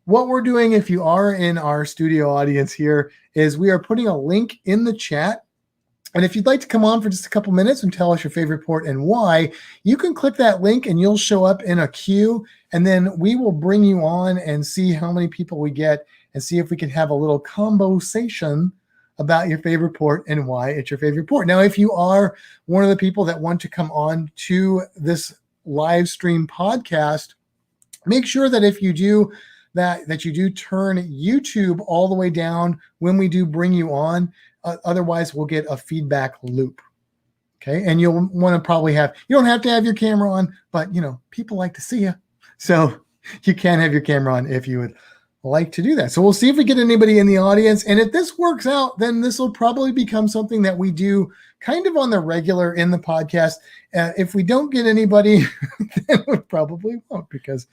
What we're doing, if you are in our studio audience here, is we are putting a link in the chat. And if you'd like to come on for just a couple minutes and tell us your favorite port and why, you can click that link and you'll show up in a queue. And then we will bring you on and see how many people we get and see if we can have a little conversation about your favorite port and why it's your favorite port. Now, if you are one of the people that want to come on to this live stream podcast, make sure that if you do that you do turn YouTube all the way down when we do bring you on. Otherwise, we'll get a feedback loop. Okay. And you'll want to probably you don't have to have your camera on, but people like to see you. So you can have your camera on if you would like to do that. So we'll see if we get anybody in the audience. And if this works out, then this will probably become something that we do kind of on the regular in the podcast. If we don't get anybody, then we probably won't, because,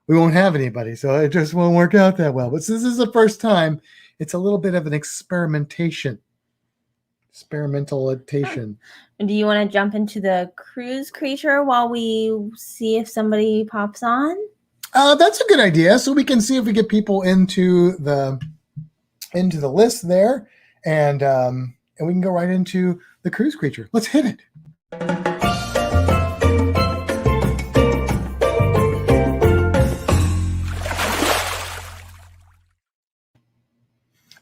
we won't have anybody. So it just won't work out that well. But since this is the first time, it's a little bit of an experimentation. And do you want to jump into the cruise creature while we see if somebody pops on? That's a good idea. So we can see if we get people into the list there, and we can go right into the cruise creature. Let's hit it.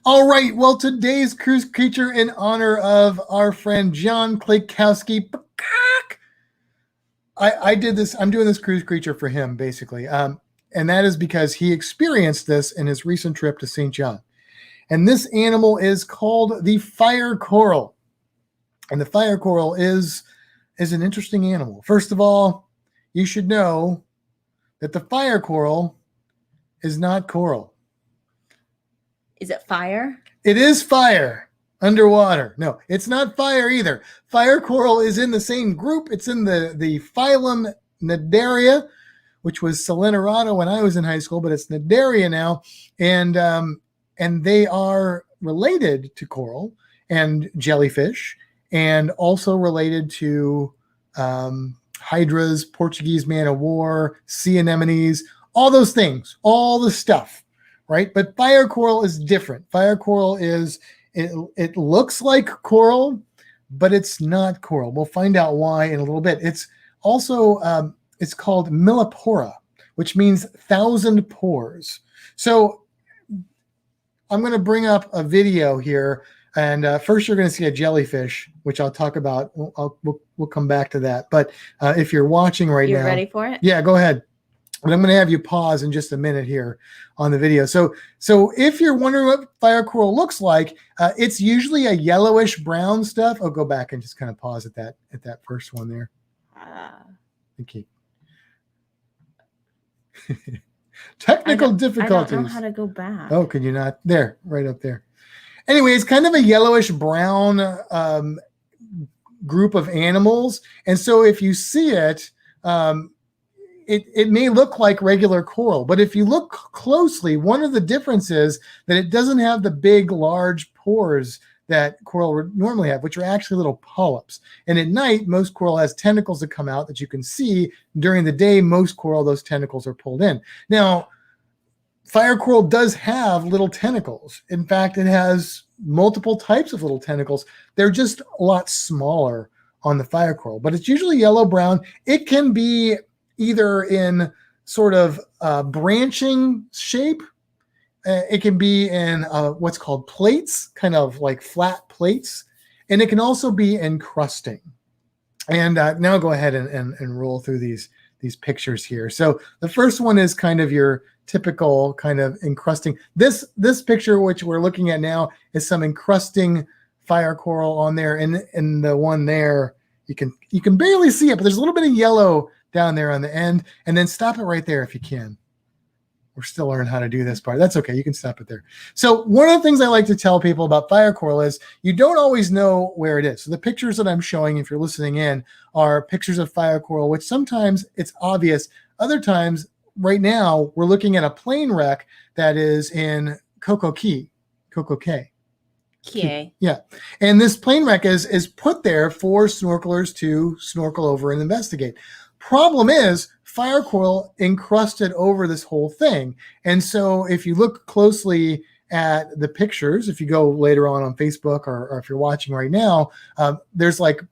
All right. Well, today's cruise creature, in honor of our friend John Klakowski. I did this. I'm doing this cruise creature for him, basically. And that is because he experienced this in his recent trip to St. John. And this animal is called the fire coral. And the fire coral is an interesting animal. First of all, you should know that the fire coral is not coral. Is it fire? It is fire underwater. No, it's not fire either. Fire coral is in the same group. It's in the phylum Cnidaria, which was Selenirata when I was in high school, but it's Cnidaria now. And they are related to coral and jellyfish, and also related to hydras, Portuguese man-of-war, sea anemones, all those things, all the stuff. Right? But fire coral is different. Fire coral it looks like coral, but it's not coral. We'll find out why in a little bit. It's also it's called millipora, which means 1,000 pores. So I'm going to bring up a video here. And first, you're going to see a jellyfish, which I'll talk about. We'll come back to that. But if you're watching right now, you're ready for it? Yeah, go ahead. But I'm going to have you pause in just a minute here on the video. So if you're wondering what fire coral looks like, it's usually a yellowish brown stuff. I'll go back and just kind of pause at that first one there. Okay. Technical difficulties. I don't know how to go back. Oh, could you not? There, right up there. Anyway, it's kind of a yellowish brown group of animals. And so if you see it, it may look like regular coral. But if you look closely, one of the differences that it doesn't have the big, large pores that coral would normally have, which are actually little polyps. And at night, most coral has tentacles that come out that you can see. During the day, most coral, those tentacles are pulled in. Now, fire coral does have little tentacles. In fact, it has multiple types of little tentacles. They're just a lot smaller on the fire coral, but it's usually yellow-brown. It can be either in sort of branching shape. It can be in what's called plates, kind of like flat plates. And it can also be encrusting. And now go ahead and roll through these pictures here. So the first one is kind of your typical kind of encrusting. This picture, which we're looking at now, is some encrusting fire coral on there. And the one there, you can barely see it, but there's a little bit of yellow down there on the end. And then stop it right there if you can. We're still learning how to do this part. That's okay. You can stop it there. So one of the things I like to tell people about fire coral is you don't always know where it is. So the pictures that I'm showing, if you're listening in, are pictures of fire coral, which sometimes it's obvious. Other times, right now, we're looking at a plane wreck that is in Coco Cay. Yeah. And this plane wreck is put there for snorkelers to snorkel over and investigate. Problem is, fire coral encrusted over this whole thing. And so if you look closely at the pictures, if you go later on Facebook or if you're watching right now, there's like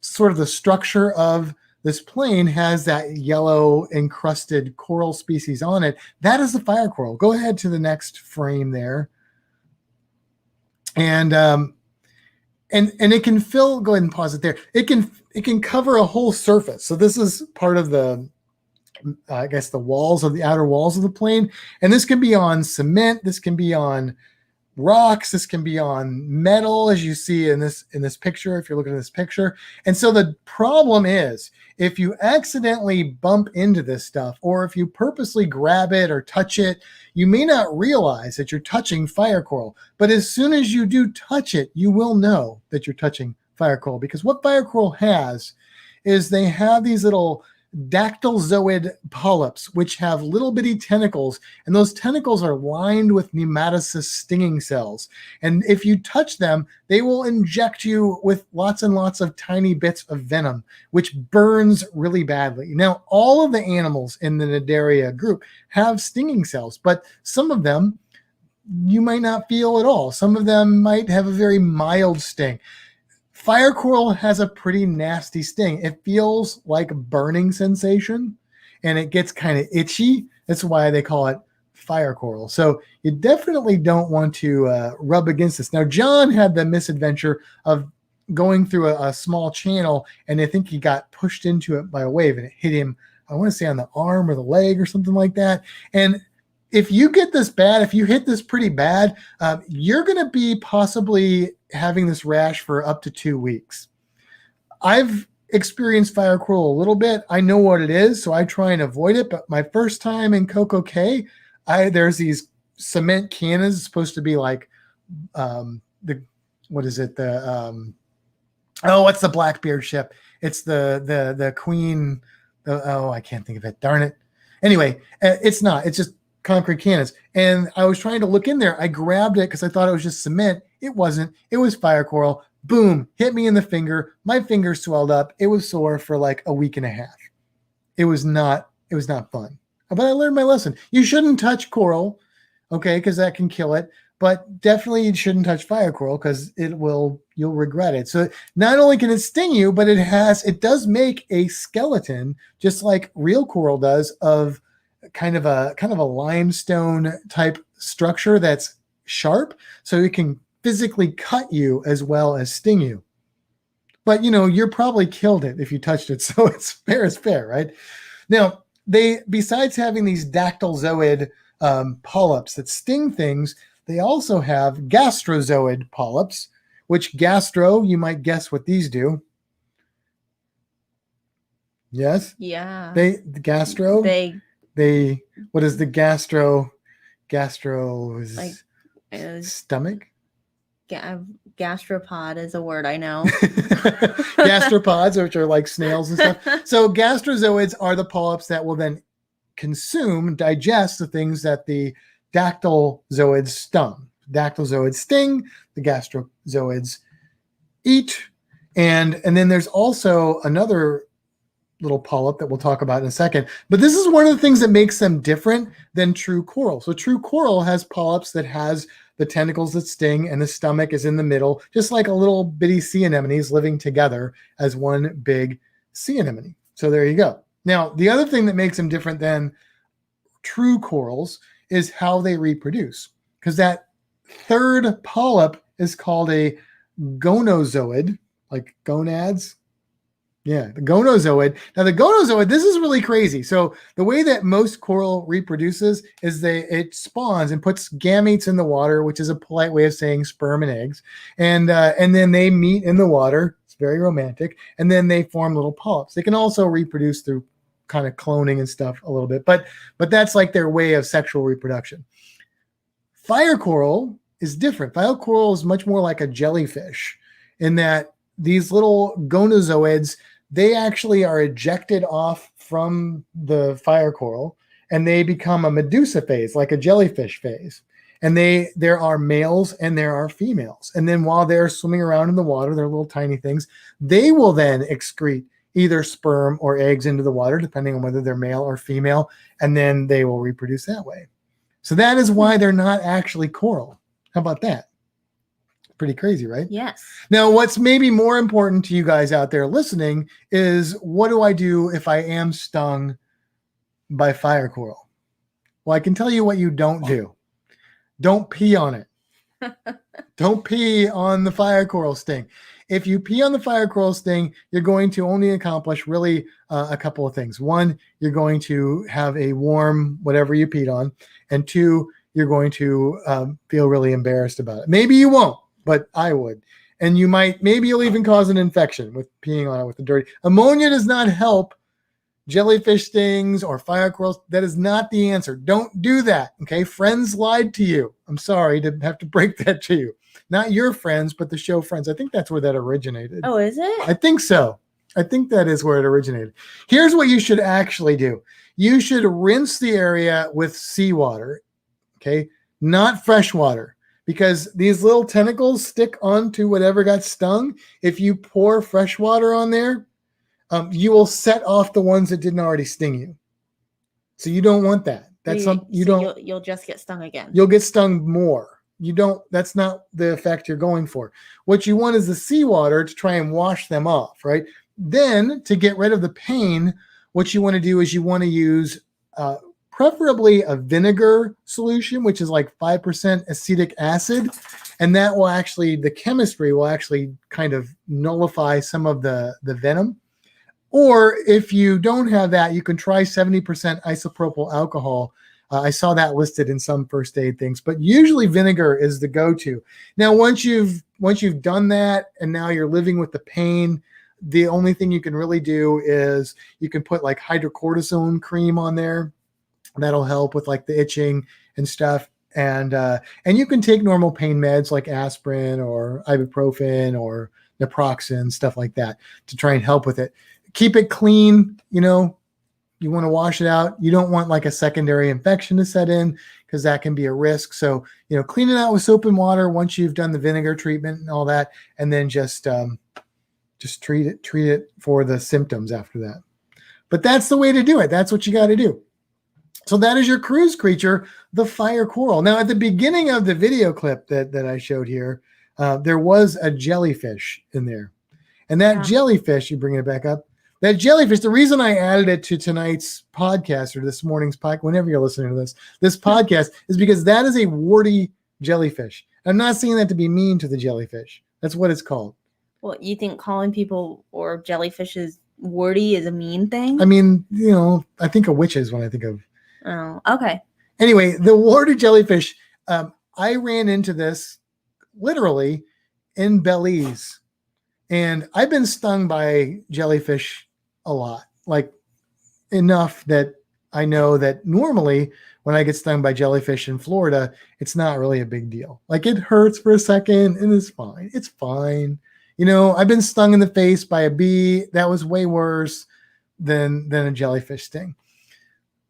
sort of the structure of this plane has that yellow encrusted coral species on it. That is the fire coral. Go ahead to the next frame there. And it can fill, go ahead and pause it there. It can cover a whole surface. So this is part of the, I guess, the walls of the outer walls of the plane. And this can be on cement. This can be on rocks. This can be on metal, as you see in this picture, if you're looking at this picture. And so the problem is, if you accidentally bump into this stuff, or if you purposely grab it or touch it, you may not realize that you're touching fire coral. But as soon as you do touch it, you will know that you're touching fire coral, because what fire coral has is they have these little dactylzoid polyps, which have little bitty tentacles, and those tentacles are lined with nematocyst stinging cells. And if you touch them, they will inject you with lots and lots of tiny bits of venom, which burns really badly. Now, all of the animals in the Cnidaria group have stinging cells, but some of them you might not feel at all. Some of them might have a very mild sting. Fire coral has a pretty nasty sting. It feels like a burning sensation, and it gets kind of itchy. That's why they call it fire coral. So you definitely don't want to rub against this. Now, John had the misadventure of going through a small channel, and I think he got pushed into it by a wave, and it hit him, I want to say, on the arm or the leg or something like that. And if you get this bad, if you hit this pretty bad, you're going to be possibly having this rash for up to 2 weeks. I've experienced fire coral a little bit. I know what it is, so I try and avoid it. But my first time in Coco Cay, there's these cement cannons. It's supposed to be like what's the Blackbeard ship? It's the Queen. I can't think of it. Darn it. Anyway, it's not. It's just concrete cannons. And I was trying to look in there. I grabbed it because I thought it was just cement. It wasn't. It was fire coral. Boom, hit me in the finger. My finger swelled up. It was sore for like a week and a half. It was not fun. But I learned my lesson. You shouldn't touch coral okay, because that can kill it. But definitely you shouldn't touch fire coral because you'll regret it. So not only can it sting you, but it does make a skeleton, just like real coral does, of kind of a limestone type structure that's sharp, so it can physically cut you as well as sting you. But you're probably killed it if you touched it, so it's fair is fair, right? Now, besides having these dactylozoid polyps that sting things, they also have gastrozoid polyps, which gastro, you might guess what these do. Yes? Yeah. What is the gastro is stomach? Gastropod is a word I know. Gastropods, which are like snails and stuff. So gastrozoids are the polyps that will then digest the things that the dactylozoids sting, the gastrozoids eat. And then there's also another little polyp that we'll talk about in a second. But this is one of the things that makes them different than true coral. So true coral has polyps that has the tentacles that sting, and the stomach is in the middle, just like a little bitty sea anemones living together as one big sea anemone. So there you go. Now, the other thing that makes them different than true corals is how they reproduce, because that third polyp is called a gonozoid, like gonads. Yeah, the gonozoid. Now, the gonozoid, this is really crazy. So the way that most coral reproduces is it spawns and puts gametes in the water, which is a polite way of saying sperm and eggs. And then they meet in the water. It's very romantic. And then they form little polyps. They can also reproduce through kind of cloning and stuff a little bit. But that's like their way of sexual reproduction. Fire coral is different. Fire coral is much more like a jellyfish in that these little gonozoids, they actually are ejected off from the fire coral and they become a medusa phase, like a jellyfish phase. And there are males and there are females. And then while they're swimming around in the water, they're little tiny things, they will then excrete either sperm or eggs into the water, depending on whether they're male or female. And then they will reproduce that way. So that is why they're not actually coral. How about that? Pretty crazy, right? Yes. Now, what's maybe more important to you guys out there listening is, what do I do if I am stung by fire coral? Well, I can tell you what you don't do. Don't pee on it. Don't pee on the fire coral sting. If you pee on the fire coral sting, you're going to only accomplish really a couple of things. One, you're going to have a warm whatever you peed on. And two, you're going to feel really embarrassed about it. Maybe you won't, but I would. And maybe you'll even cause an infection with peeing on it with the dirty. Ammonia does not help jellyfish stings or fire corals. That is not the answer. Don't do that. Okay. Friends lied to you. I'm sorry to have to break that to you. Not your friends, but the show Friends. I think that's where that originated. Oh, is it? I think so. I think that is where it originated. Here's what you should actually do. You should rinse the area with seawater. Okay. Not fresh water, because these little tentacles stick onto whatever got stung. If you pour fresh water on there, you will set off the ones that didn't already sting you. So you don't want that. You'll just get stung again. You'll get stung more. That's not the effect you're going for. What you want is the seawater to try and wash them off, right? Then to get rid of the pain, what you want to do is you want to use preferably a vinegar solution, which is like 5% acetic acid. And that will the chemistry will actually kind of nullify some of the venom. Or if you don't have that, you can try 70% isopropyl alcohol. I saw that listed in some first aid things, but usually vinegar is the go-to. Now, once you've done that and now you're living with the pain, the only thing you can really do is you can put like hydrocortisone cream on there. That'll help with like the itching and stuff. And you can take normal pain meds like aspirin or ibuprofen or naproxen, stuff like that, to try and help with it. Keep it clean. You want to wash it out. You don't want like a secondary infection to set in, because that can be a risk. So, clean it out with soap and water once you've done the vinegar treatment and all that, and then just treat it for the symptoms after that. But that's the way to do it. That's what you got to do. So that is your cruise creature, the fire coral. Now, at the beginning of the video clip that I showed here, there was a jellyfish in there. And that jellyfish, you bring it back up, that jellyfish, the reason I added it to tonight's podcast or this morning's podcast, whenever you're listening to this podcast is because that is a warty jellyfish. I'm not saying that to be mean to the jellyfish. That's what it's called. Well, you think calling people or jellyfishes warty is a mean thing? I mean, I think of witches when I think of. Oh, okay. Anyway, the warty jellyfish, I ran into this literally in Belize. And I've been stung by jellyfish a lot, like enough that I know that normally when I get stung by jellyfish in Florida, it's not really a big deal. Like it hurts for a second and it's fine. It's fine. I've been stung in the face by a bee. That was way worse than a jellyfish sting.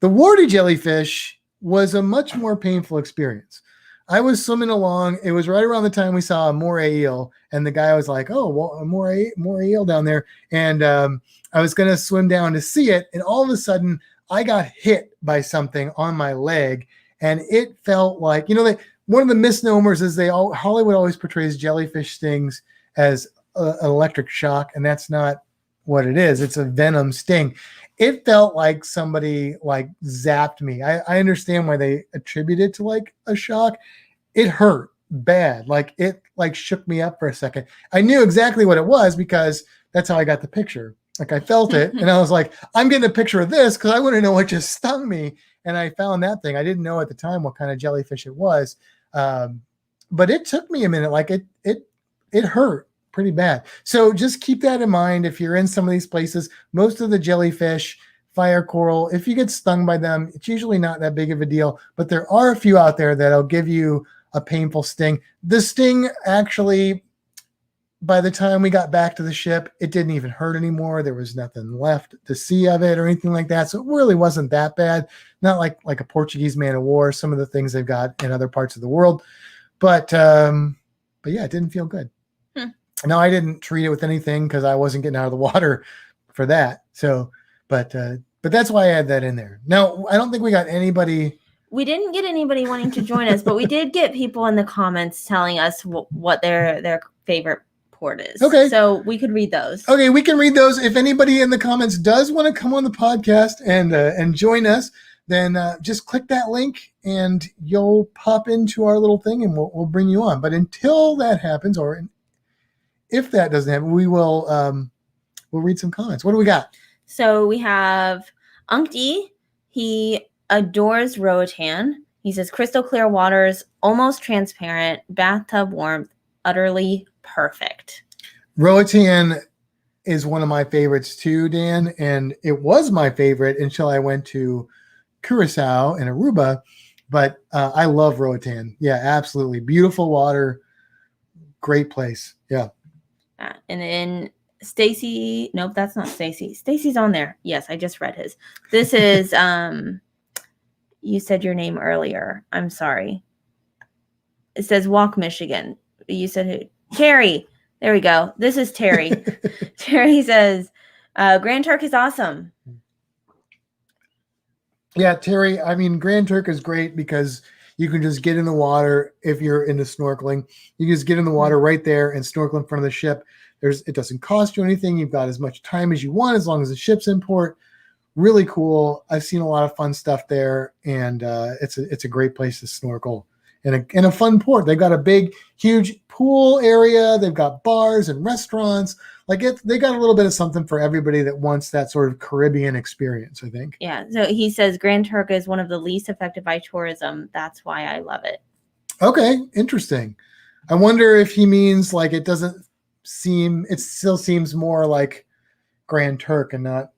The warty jellyfish was a much more painful experience. I was swimming along. It was right around the time we saw a moray eel, and the guy was like, "Oh, well, a moray eel down there." And I was going to swim down to see it, and all of a sudden, I got hit by something on my leg, and it felt like one of the misnomers is Hollywood always portrays jellyfish stings as an electric shock, and that's not what it is. It's a venom sting. It felt like somebody zapped me. I understand why they attribute it to like a shock. It hurt bad. It shook me up for a second. I knew exactly what it was because that's how I got the picture. I felt it and I was like, I'm getting a picture of this because I want to know what just stung me. And I found that thing. I didn't know at the time what kind of jellyfish it was. But it took me a minute. It hurt pretty bad. So just keep that in mind. If you're in some of these places, most of the jellyfish, fire coral, if you get stung by them, it's usually not that big of a deal, but there are a few out there that'll give you a painful sting. The sting actually, by the time we got back to the ship, it didn't even hurt anymore. There was nothing left to see of it or anything like that. So it really wasn't that bad. Not like a Portuguese man of war, some of the things they've got in other parts of the world. But yeah, it didn't feel good. No, I didn't treat it with anything because I wasn't getting out of the water for that. So, but that's why I had that in there. Now, I don't think we got anybody. We didn't get anybody wanting to join us, but we did get people in the comments telling us what their favorite port is. Okay. So we could read those. Okay, we can read those. If anybody in the comments does want to come on the podcast and join us, then just click that link and you'll pop into our little thing and we'll bring you on. But until that happens, or if that doesn't happen, we will we'll read some comments. What do we got? So we have Unkty. He adores Roatan. He says crystal clear waters, almost transparent, bathtub warmth, utterly perfect. Roatan is one of my favorites too, Dan, and it was my favorite until I went to Curacao and Aruba. But I love Roatan. Yeah, absolutely. Beautiful water. Great place. Yeah. And then Stacy, nope, that's not Stacy. Stacy's on there. Yes, I just read his. This is you said your name earlier. I'm sorry. It says Walk, Michigan. You said who? Terry. There we go. This is Terry. Terry says Grand Turk is awesome. Yeah, Terry, I mean, Grand Turk is great because you can just get in the water if you're into snorkeling. You can just get in the water right there and snorkel in front of the ship. It doesn't cost you anything. You've got as much time as you want as long as the ship's in port. Really cool. I've seen a lot of fun stuff there, and it's a great place to snorkel. In a fun port. They've got a big, huge pool area. They've got bars and restaurants. They got a little bit of something for everybody that wants that sort of Caribbean experience, I think. Yeah. So he says Grand Turk is one of the least affected by tourism. That's why I love it. Okay. Interesting. I wonder if he means it still seems more like Grand Turk and not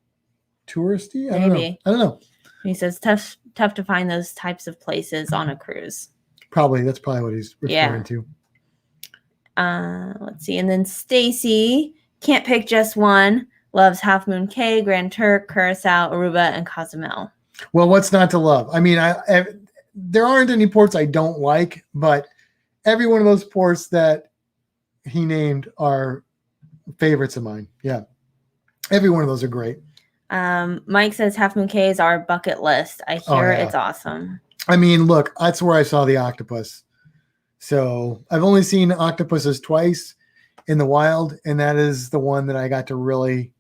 touristy. I don't know. He says tough to find those types of places on a cruise. That's probably what he's referring to. Let's see. And then Stacy, can't pick just one. Loves Half Moon Cay, Grand Turk, Curacao, Aruba, and Cozumel. Well, what's not to love? I mean, there aren't any ports I don't like, but every one of those ports that he named are favorites of mine. Yeah. Every one of those are great. Mike says Half Moon Cay is our bucket list. I hear yeah. it's awesome. I mean, look, that's where I saw the octopus. So I've only seen octopuses twice in the wild, and that is the one that I got to really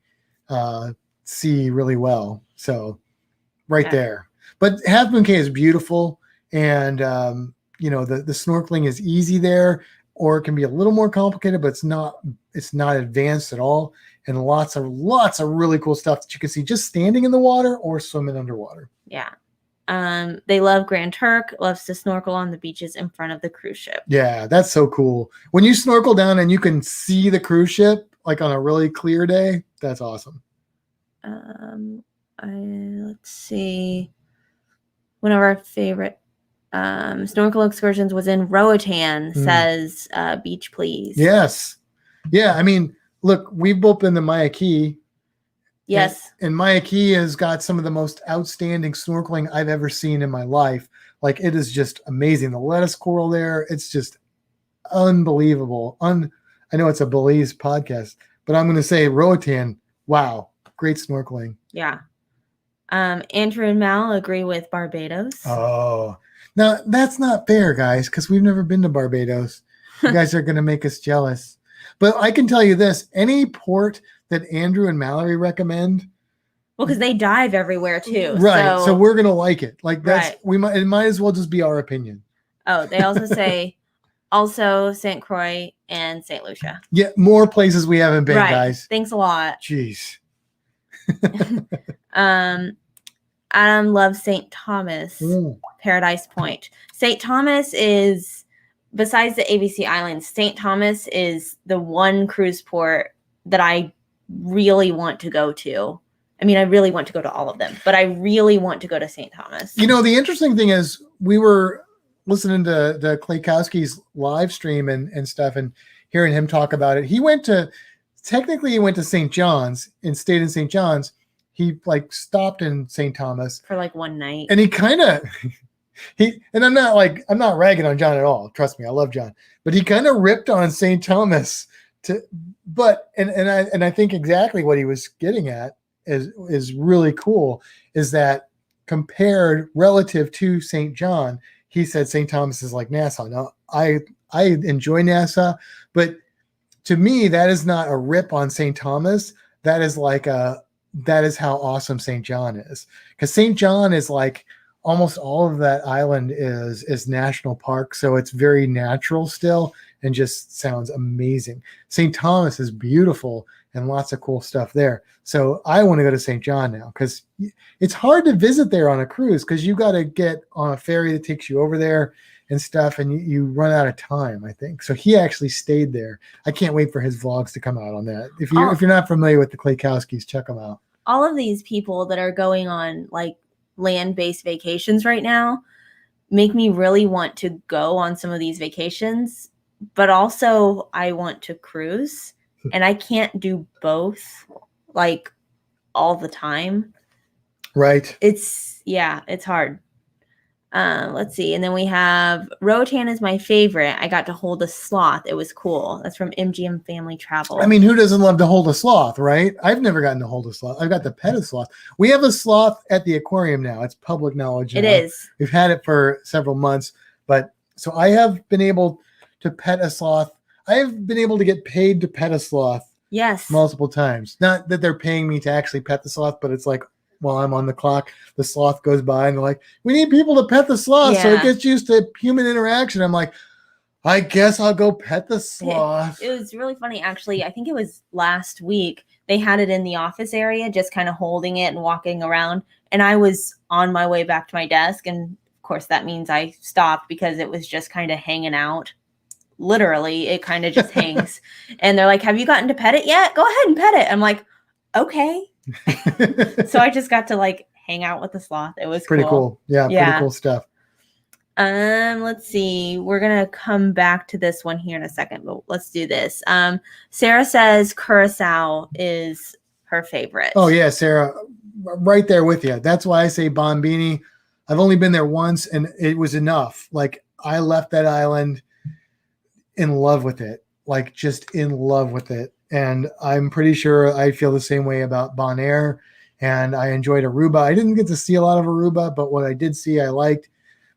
see really well. So right there. But Half Moon Cay is beautiful, and the snorkeling is easy there, or it can be a little more complicated, but it's not advanced at all. And lots of really cool stuff that you can see just standing in the water or swimming underwater. Yeah. They love Grand Turk, loves to snorkel on the beaches in front of the cruise ship. Yeah, that's so cool. When you snorkel down and you can see the cruise ship, like on a really clear day, that's awesome. Let's see. One of our favorite snorkel excursions was in Roatan, says beach please. Yes. Yeah, I mean, look, we've both been to Maya Key. Yes. And Maya Key has got some of the most outstanding snorkeling I've ever seen in my life. Like, it is just amazing. The lettuce coral there, it's just unbelievable. I know it's a Belize podcast, but I'm going to say Roatan, wow, great snorkeling. Yeah. Andrew and Mal agree with Barbados. Oh, now that's not fair, guys, because we've never been to Barbados. You guys are going to make us jealous. But I can tell you this, any port that Andrew and Mallory recommend. Well, because they dive everywhere too. Right. So we're going to like it. Like that's, right. It might as well just be our opinion. Oh, they also say also St. Croix and St. Lucia. Yeah. More places we haven't been, right. guys. Thanks a lot. Jeez. Adam loves St. Thomas, Paradise Point. St. Thomas is, besides the ABC Islands, St. Thomas is the one cruise port that I really want to go to. I mean, I really want to go to all of them, but I really want to go to St. Thomas. You know, the interesting thing is we were listening to Klaykowski's live stream and stuff and hearing him talk about it. He went to St. John's and stayed in St. John's. He like stopped in St. Thomas for like one night. And he kind of, and I'm not ragging on John at all. Trust me. I love John, but he kind of ripped on St. Thomas and I think exactly what he was getting at is really cool is that compared relative to St. John, he said St. Thomas is like Nassau. Now I enjoy Nassau, but to me, that is not a rip on St. Thomas. That is how awesome St. John is. Because St. John is like almost all of that island is national park. So it's very natural still and just sounds amazing. St. Thomas is beautiful and lots of cool stuff there. So I want to go to St. John now because it's hard to visit there on a cruise because you got to get on a ferry that takes you over there and stuff, and you run out of time, I think. So he actually stayed there. I can't wait for his vlogs to come out on that. If you're not familiar with the Klaykowskis, check them out. All of these people that are going on like land-based vacations right now make me really want to go on some of these vacations, but also I want to cruise, and I can't do both like all the time. Right. It's hard. Let's see. And then we have Roatan is my favorite. I got to hold a sloth. It was cool. That's from MGM Family Travel. I mean, who doesn't love to hold a sloth, right? I've never gotten to hold a sloth. I've got to pet a sloth. We have a sloth at the aquarium now. It's public knowledge. It is. We've had it for several months, but so I have been able to pet a sloth. I have been able to get paid to pet a sloth. Yes. Multiple times. Not that they're paying me to actually pet the sloth, but it's like, while I'm on the clock, the sloth goes by and they're like, we need people to pet the sloth. Yeah. So it gets used to human interaction. I'm like, I guess I'll go pet the sloth. It was really funny, actually. I think it was last week. They had it in the office area, just kind of holding it and walking around. And I was on my way back to my desk. And of course, that means I stopped because it was just kind of hanging out. Literally, it kind of just hangs. And they're like, have you gotten to pet it yet? Go ahead and pet it. I'm like, okay. So I just got to like hang out with the sloth. It was pretty cool. Yeah, pretty cool stuff. Let's see. We're gonna come back to this one here in a second, but let's do this. Sarah says Curacao is her favorite. Oh yeah, Sarah, right there with you. That's why I say Bombini. I've only been there once, and it was enough. Like I left that island in love with it, like just in love with it. And I'm pretty sure I feel the same way about Bonaire and I enjoyed Aruba. I didn't get to see a lot of Aruba, but what I did see, I liked.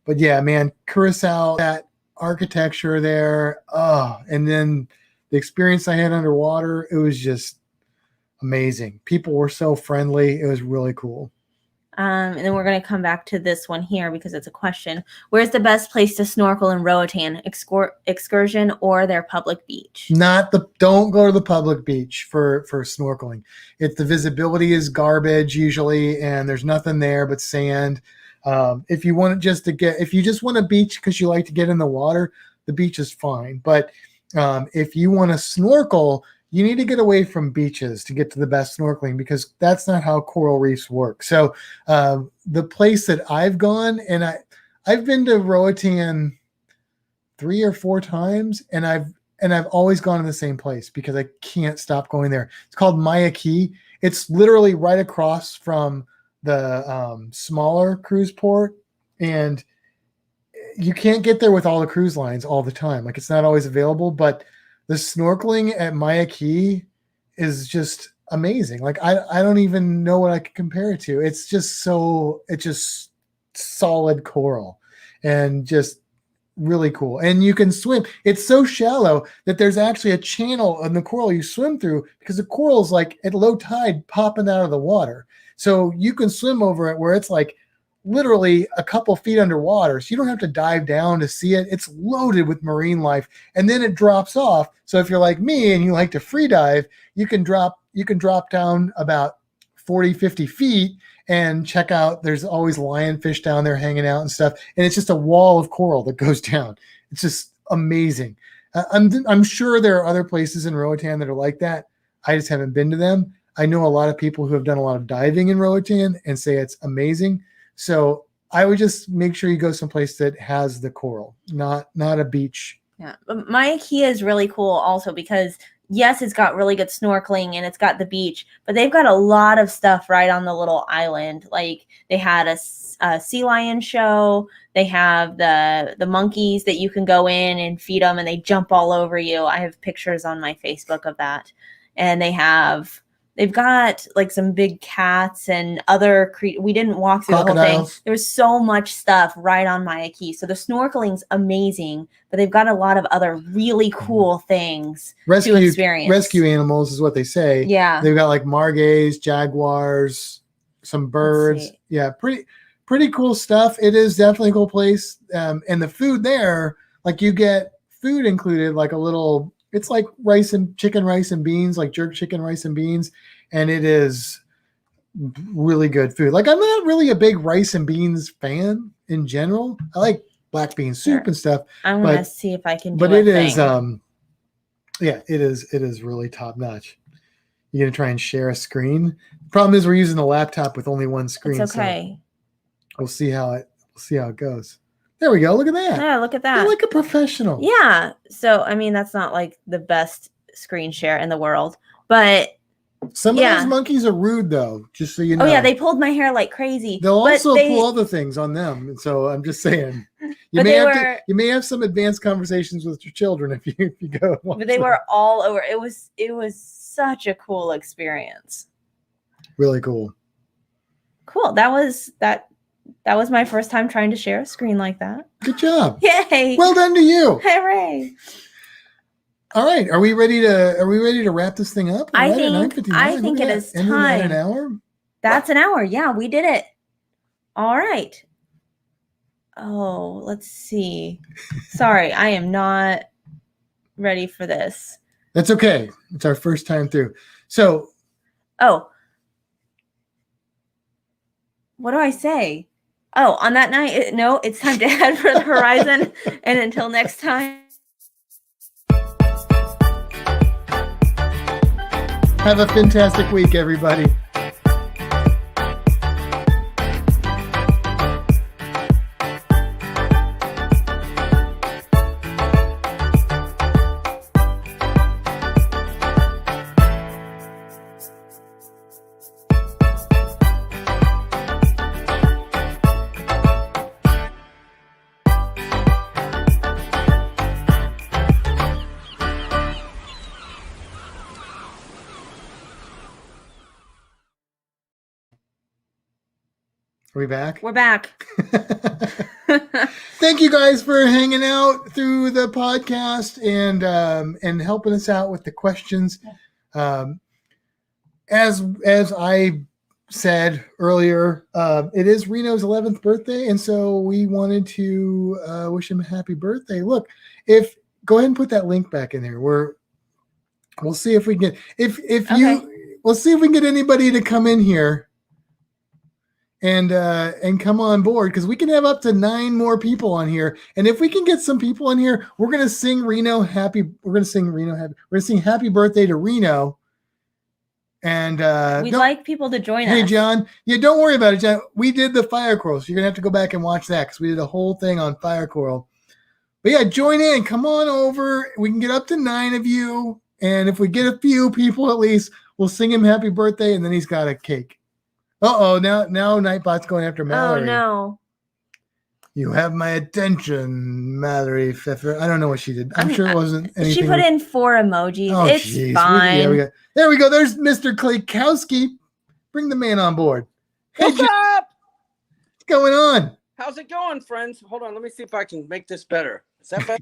But yeah, man, Curacao, that architecture there, and then the experience I had underwater, it was just amazing. People were so friendly. It was really cool. And then we're going to come back to this one here because it's a question. Where's the best place to snorkel in Roatan? Excursion or their public beach? Don't go to the public beach for snorkeling. The visibility is garbage usually, and there's nothing there but sand. If you just want a beach because you like to get in the water, the beach is fine. But if you want to snorkel, you need to get away from beaches to get to the best snorkeling, because that's not how coral reefs work. So the place that I've gone, and I've been to Roatan 3 or 4 times, and I've always gone to the same place because I can't stop going there. It's called Maya Key. It's literally right across from the smaller cruise port, and you can't get there with all the cruise lines all the time. Like, it's not always available, but the snorkeling at Maya Key is just amazing. Like, I don't even know what I could compare it to. It's just solid coral and just really cool. And you can swim. It's so shallow that there's actually a channel in the coral you swim through, because the coral's like at low tide popping out of the water. So you can swim over it where it's like literally a couple feet underwater. So you don't have to dive down to see it. It's loaded with marine life, and then it drops off. So if you're like me and you like to free dive, you can drop down about 40, 50 feet and check out. There's always lionfish down there hanging out and stuff. And it's just a wall of coral that goes down. It's just amazing. I'm sure there are other places in Roatan that are like that. I just haven't been to them. I know a lot of people who have done a lot of diving in Roatan and say it's amazing. So I would just make sure you go someplace that has the coral, not a beach. Yeah, but Maya Key is really cool also because, yes, it's got really good snorkeling and it's got the beach, but they've got a lot of stuff right on the little island. Like, they had a sea lion show. They have the monkeys that you can go in and feed them, and they jump all over you. I have pictures on my Facebook of that. And they've got like some big cats and other we didn't walk through the whole thing. There was so much stuff right on Maya Key. So the snorkeling's amazing, but they've got a lot of other really cool things to experience. Rescue animals is what they say. Yeah. They've got like margays, jaguars, some birds. Yeah, pretty cool stuff. It is definitely a cool place. And the food there, like, you get food included, like a little, it's like chicken rice and beans, like jerk chicken rice and beans. And it is really good food. Like, I'm not really a big rice and beans fan in general. I like black bean soup and stuff. I'm going to see if I can do But it is, it is really top notch. You're going to try and share a screen. Problem is, we're using a laptop with only one screen. It's okay. So we'll see how it goes. There we go. Look at that. Yeah, look at that. You're like a professional. Yeah. So, I mean, that's not like the best screen share in the world, but some of those monkeys are rude, though, just so you know. Oh, yeah. They pulled my hair like crazy. They'll also pull other things on them. And so I'm just saying, you may have some advanced conversations with your children if you go. But they were all over. It was such a cool experience. Really cool. Cool. That was my first time trying to share a screen like that. Good job. Yay. Well done to you. Hooray. All right. Are we ready to wrap this thing up? I think it is time. An hour? That's an hour. Yeah, we did it. All right. Oh, let's see. Sorry, I am not ready for this. That's okay. It's our first time through. So. Oh. What do I say? Oh, on that night, no, it's time to head for the horizon. And until next time. Have a fantastic week, everybody. we back? We're back. Thank you guys for hanging out through the podcast and helping us out with the questions. As I said earlier, it is Reno's 11th birthday, and so we wanted to wish him a happy birthday. Look, go ahead and put that link back in there. We'll see if we can we'll see if we can get anybody to come in here and come on board, because we can have up to 9 more people on here. And if we can get some people in here, we're gonna sing happy birthday to Reno. And we'd like people to join us. Hey, John. Yeah, don't worry about it, John. We did the fire coral, so you're gonna have to go back and watch that, because we did a whole thing on fire coral. But yeah, join in. Come on over. We can get up to 9 of you, and if we get a few people at least, we'll sing him happy birthday, and then he's got a cake. Now Nightbot's going after Mallory. Oh no! You have my attention, Mallory Pfeffer. I don't know what she did. I'm sure it wasn't anything. She put in 4 emojis. Oh, it's geez. fine. There we go. There's Mr. Klaykowski. Bring the man on board. Hey, What's up? what's going on? How's it going, friends? Hold on, let me see if I can make this better. Is that better?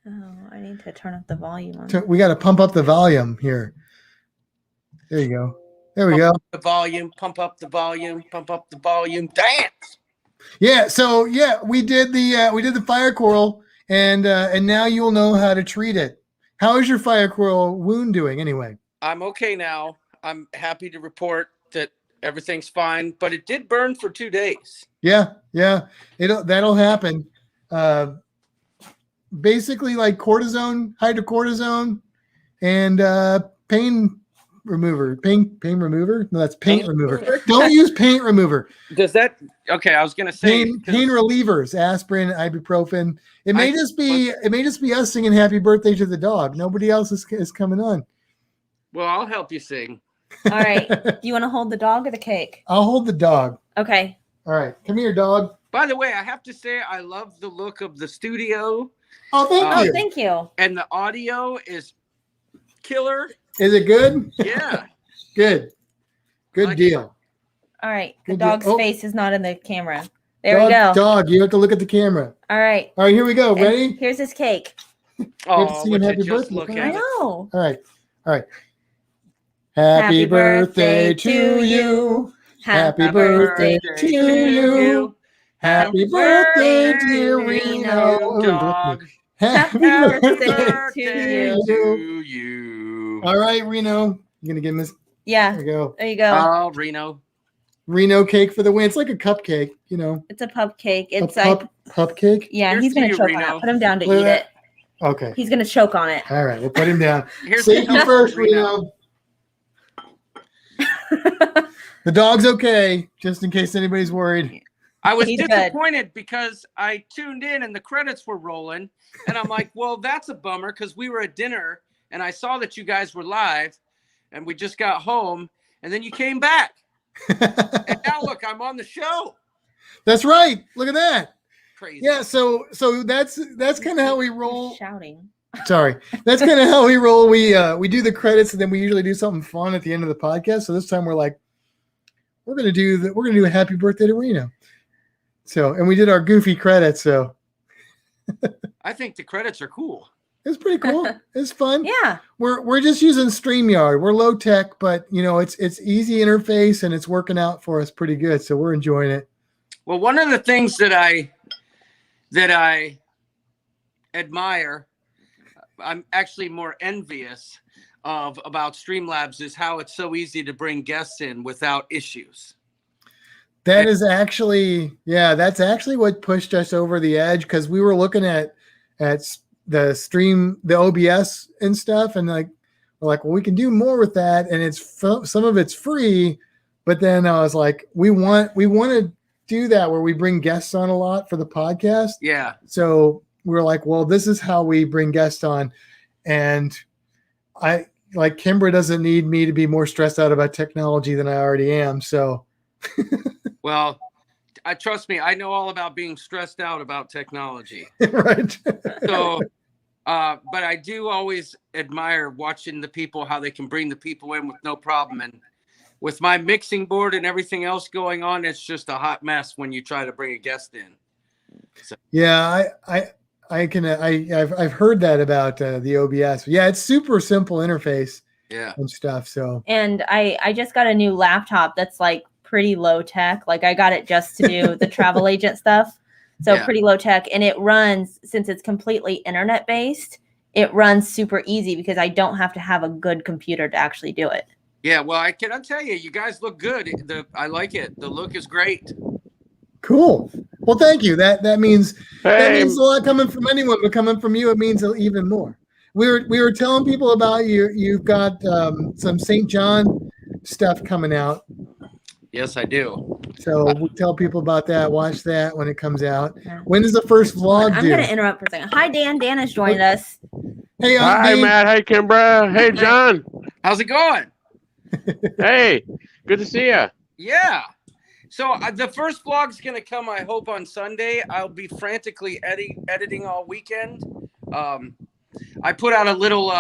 Oh, I need to turn up the volume on. We got to pump up the volume here. There you go. There we go. The volume, pump up the volume, pump up the volume. Dance. Yeah. So yeah, we did the fire coral, and now you'll know how to treat it. How is your fire coral wound doing anyway? I'm okay now. I'm happy to report that everything's fine, but it did burn for 2 days. Yeah. That'll happen. Basically like cortisone, hydrocortisone, and pain remover. Pain remover? No, that's paint remover. Don't use paint remover. Does that? Okay, I was gonna say pain relievers, aspirin, ibuprofen. It may just be us singing happy birthday to the dog. Nobody else is coming on. Well, I'll help you sing. All right. Do you want to hold the dog or the cake? I'll hold the dog. Okay. All right. Come here, dog. By the way, I have to say I love the look of the studio. Oh, thank you. Thank you. And the audio is killer. Is it good? Yeah. Good Like deal. All right. The Good deal. dog's face is not in the camera. Dog, There we go. Dog, you have to look at the camera. All right. All right, here we go. And Ready? here's his cake. Oh, sing would happy you just birthday. look I I at it? know. All right. Happy birthday to you. Happy birthday to you. Happy birthday, dear Reno. Dog. Happy Happy birthday birthday to to you. you. All right, Reno. You're gonna give him this. Yeah. There you go. There you go. Oh, Reno. Reno cake for the win. It's like a cupcake, you know. It's a pup cake. It's a like pup cake. yeah. Here's He's gonna to you, choke on Reno. it. Put him down to Look eat at it. Okay. He's gonna choke on it. All right, we'll put him down. Here's Safety to you, first, Reno. The dog's okay, just in case anybody's worried. I was He's good. disappointed because I tuned in and the credits were rolling. And I'm like, well, that's a bummer because we were at dinner and I saw that you guys were live and we just got home and then you came back. And now look, I'm on the show. That's right. Look at that. Crazy. Yeah, so that's kind of how we roll. Shouting. Sorry. That's kind of how we roll. We do the credits and then we usually do something fun at the end of the podcast. So this time we're like, we're gonna do a happy birthday to Reno. So, and we did our goofy credits. So I think the credits are cool. it's pretty cool. It's fun. Yeah. We're just using StreamYard. We're low tech, but you know, it's easy interface and it's working out for us pretty good. So we're enjoying it. Well, one of the things that I admire, I'm actually more envious of about Streamlabs is how it's so easy to bring guests in without issues. That's actually what pushed us over the edge, because we were looking at the stream, the OBS and stuff, and we're like, well, we can do more with that, and some of it's free, but then I was like, we want to do that where we bring guests on a lot for the podcast. Yeah. So we were like, well, this is how we bring guests on, and Kimbra doesn't need me to be more stressed out about technology than I already am. So. Well, trust me, I know all about being stressed out about technology. Right. So, but I do always admire watching the people, how they can bring the people in with no problem. And with my mixing board and everything else going on, it's just a hot mess when you try to bring a guest in. So. Yeah, I've heard that about the OBS. Yeah, it's super simple interface. Yeah. And stuff. So. And I just got a new laptop that's like pretty low tech. Like I got it just to do the travel agent stuff. So pretty low tech, and it runs, since it's completely internet based, it runs super easy because I don't have to have a good computer to actually do it. Yeah, well, I'll tell you, you guys look good. I like it. The look is great. Cool. Well, thank you. That means that means a lot coming from anyone, but coming from you, it means even more. We were telling people about you. You've got some St. John stuff coming out. Yes, I do. So we'll tell people about that. Watch that when it comes out. When does the first vlog I'm going to interrupt for a second. Hi, Dan. Dan has joined us. Hey, hi, Matt. Hi, Kimbra. Hey, John. How's it going? Hey, good to see you. Yeah. So the first vlog's going to come, I hope, on Sunday. I'll be frantically editing all weekend. I put out a little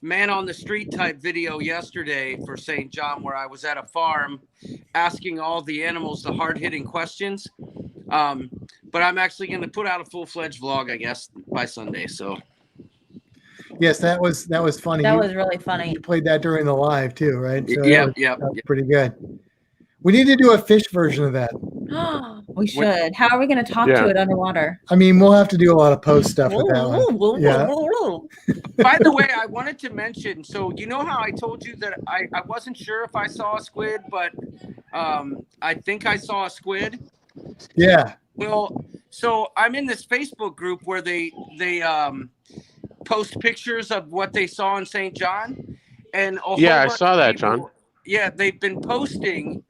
man on the street type video yesterday for St. John, where I was at a farm asking all the animals the hard-hitting questions. But I'm actually going to put out a full-fledged vlog, I guess, by Sunday. So. Yes, that was funny. That was really funny. You played that during the live too, right? So yeah. That was pretty good. We need to do a fish version of that. We should. How are we going to talk to it underwater? I mean, we'll have to do a lot of post stuff with that one. Yeah. By the way, I wanted to mention, so you know how I told you that I wasn't sure if I saw a squid, but I think I saw a squid. Yeah. Well, so I'm in this Facebook group where they post pictures of what they saw in St. John. And I saw that, John. Yeah, they've been posting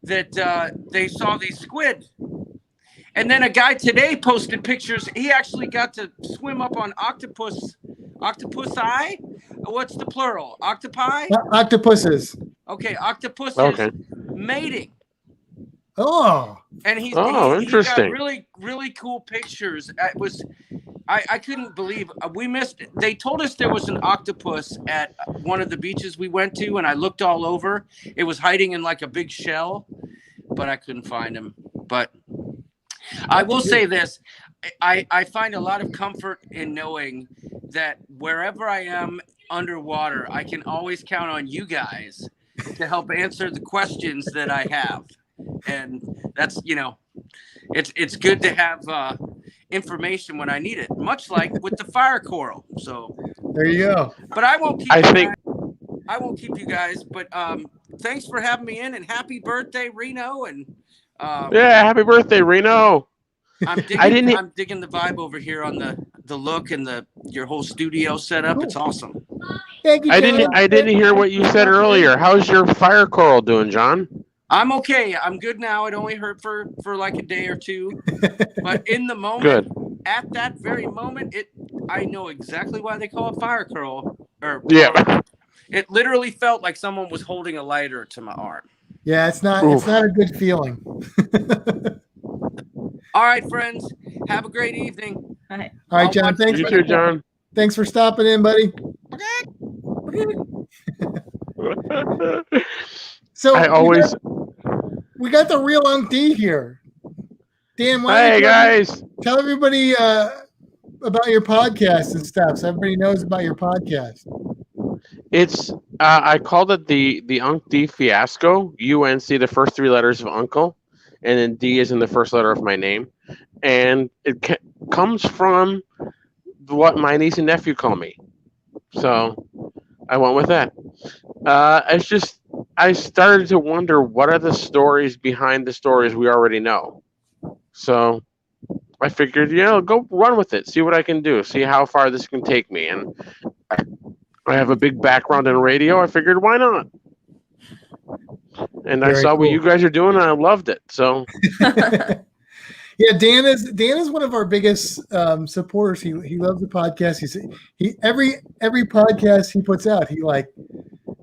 that they saw these squid. And then a guy today posted pictures. He actually got to swim up on octopusi. What's the plural? Octopi? Octopuses. Okay, octopuses mating. Oh. And he interesting. got really, really cool pictures. I couldn't believe we missed. They told us there was an octopus at one of the beaches we went to, and I looked all over. It was hiding in like a big shell, but I couldn't find him. But I will say this. I find a lot of comfort in knowing that wherever I am underwater, I can always count on you guys to help answer the questions that I have. And that's, it's good to have information when I need it, much like with the fire coral. So there you go. But I won't keep I won't keep you guys, but thanks for having me in, and happy birthday, Reno. And happy birthday, Reno. I'm digging the vibe over here on the look and your whole studio setup. Cool. It's awesome. Thank you, John. I didn't hear what you said earlier. How's your fire coral doing, John? I'm okay. I'm good now. It only hurt for like a day or two, but in the moment, at that very moment, I know exactly why they call it fire coral. It literally felt like someone was holding a lighter to my arm. Yeah, it's not a good feeling. All right, friends. Have a great evening. All right, John. Thanks. You too, John. Thanks for stopping in, buddy. So we got the real Unc D here. Dan, hey guys, tell everybody about your podcast and stuff, so everybody knows about your podcast. It's I called it the Unc D Fiasco. UNC, the first three letters of uncle, and then D is in the first letter of my name, and it comes from what my niece and nephew call me. So I went with that. It's just I started to wonder, what are the stories behind the stories we already know? So I figured, go run with it, see what I can do, see how far this can take me. And I have a big background in radio. I figured, why not? And I saw what you guys are doing, and I loved it. So yeah, Dan is one of our biggest supporters. He loves the podcast. Every podcast he puts out, he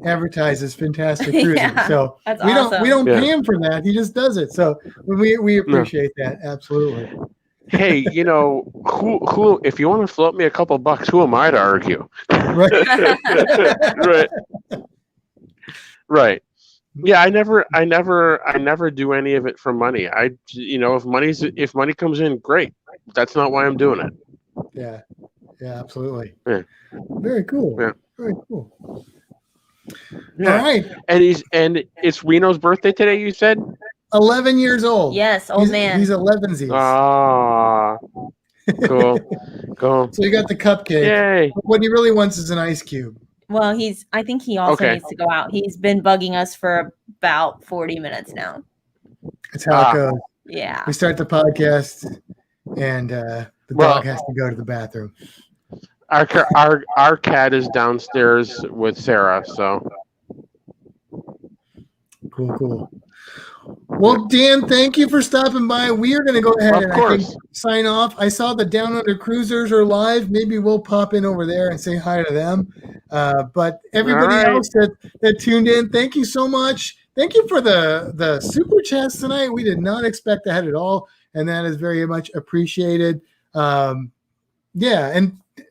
advertises Fintastic Cruising. Yeah, so we don't pay him for that. He just does it. So we appreciate that. Absolutely. Hey, who if you want to float me a couple bucks, who am I to argue? Right. Right. Yeah, I never do any of it for money. If money comes in, great. That's not why I'm doing it. Yeah, absolutely. Yeah. Very cool. Yeah. Very cool. Yeah. All right. And it's Reno's birthday today, you said? 11 years old. Yes, old man. He's 11sies. Ah, cool. Cool. So you got the cupcake. Yay. What he really wants is an ice cube. Well, I think he also Okay. needs to go out. He's been bugging us for about 40 minutes now. That's how it goes. Yeah. We start the podcast, and the dog has to go to the bathroom. Our cat is downstairs with Sarah, so Cool. Well, Dan, thank you for stopping by. We are going to go ahead and I think sign off. I saw the Down Under Cruisers are live. Maybe we'll pop in over there and say hi to them. But everybody else that tuned in, thank you so much. Thank you for the super chats tonight. We did not expect that at all, and that is very much appreciated. And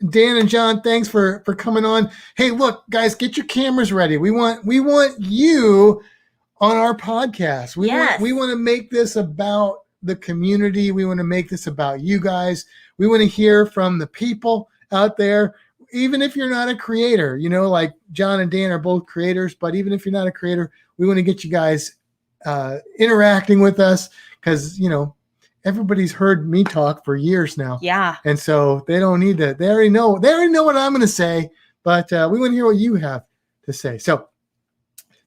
Dan and John, thanks for coming on. Hey, look, guys, get your cameras ready. We want you on our podcast. We want to make this about the community. We want to make this about you guys. We want to hear from the people out there, even if you're not a creator. Like John and Dan are both creators, but even if you're not a creator, we want to get you guys interacting with us because, everybody's heard me talk for years now. Yeah. And so they don't need to. They already know what I'm going to say, but we want to hear what you have to say. So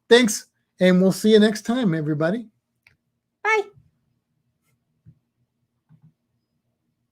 thanks. And we'll see you next time, everybody.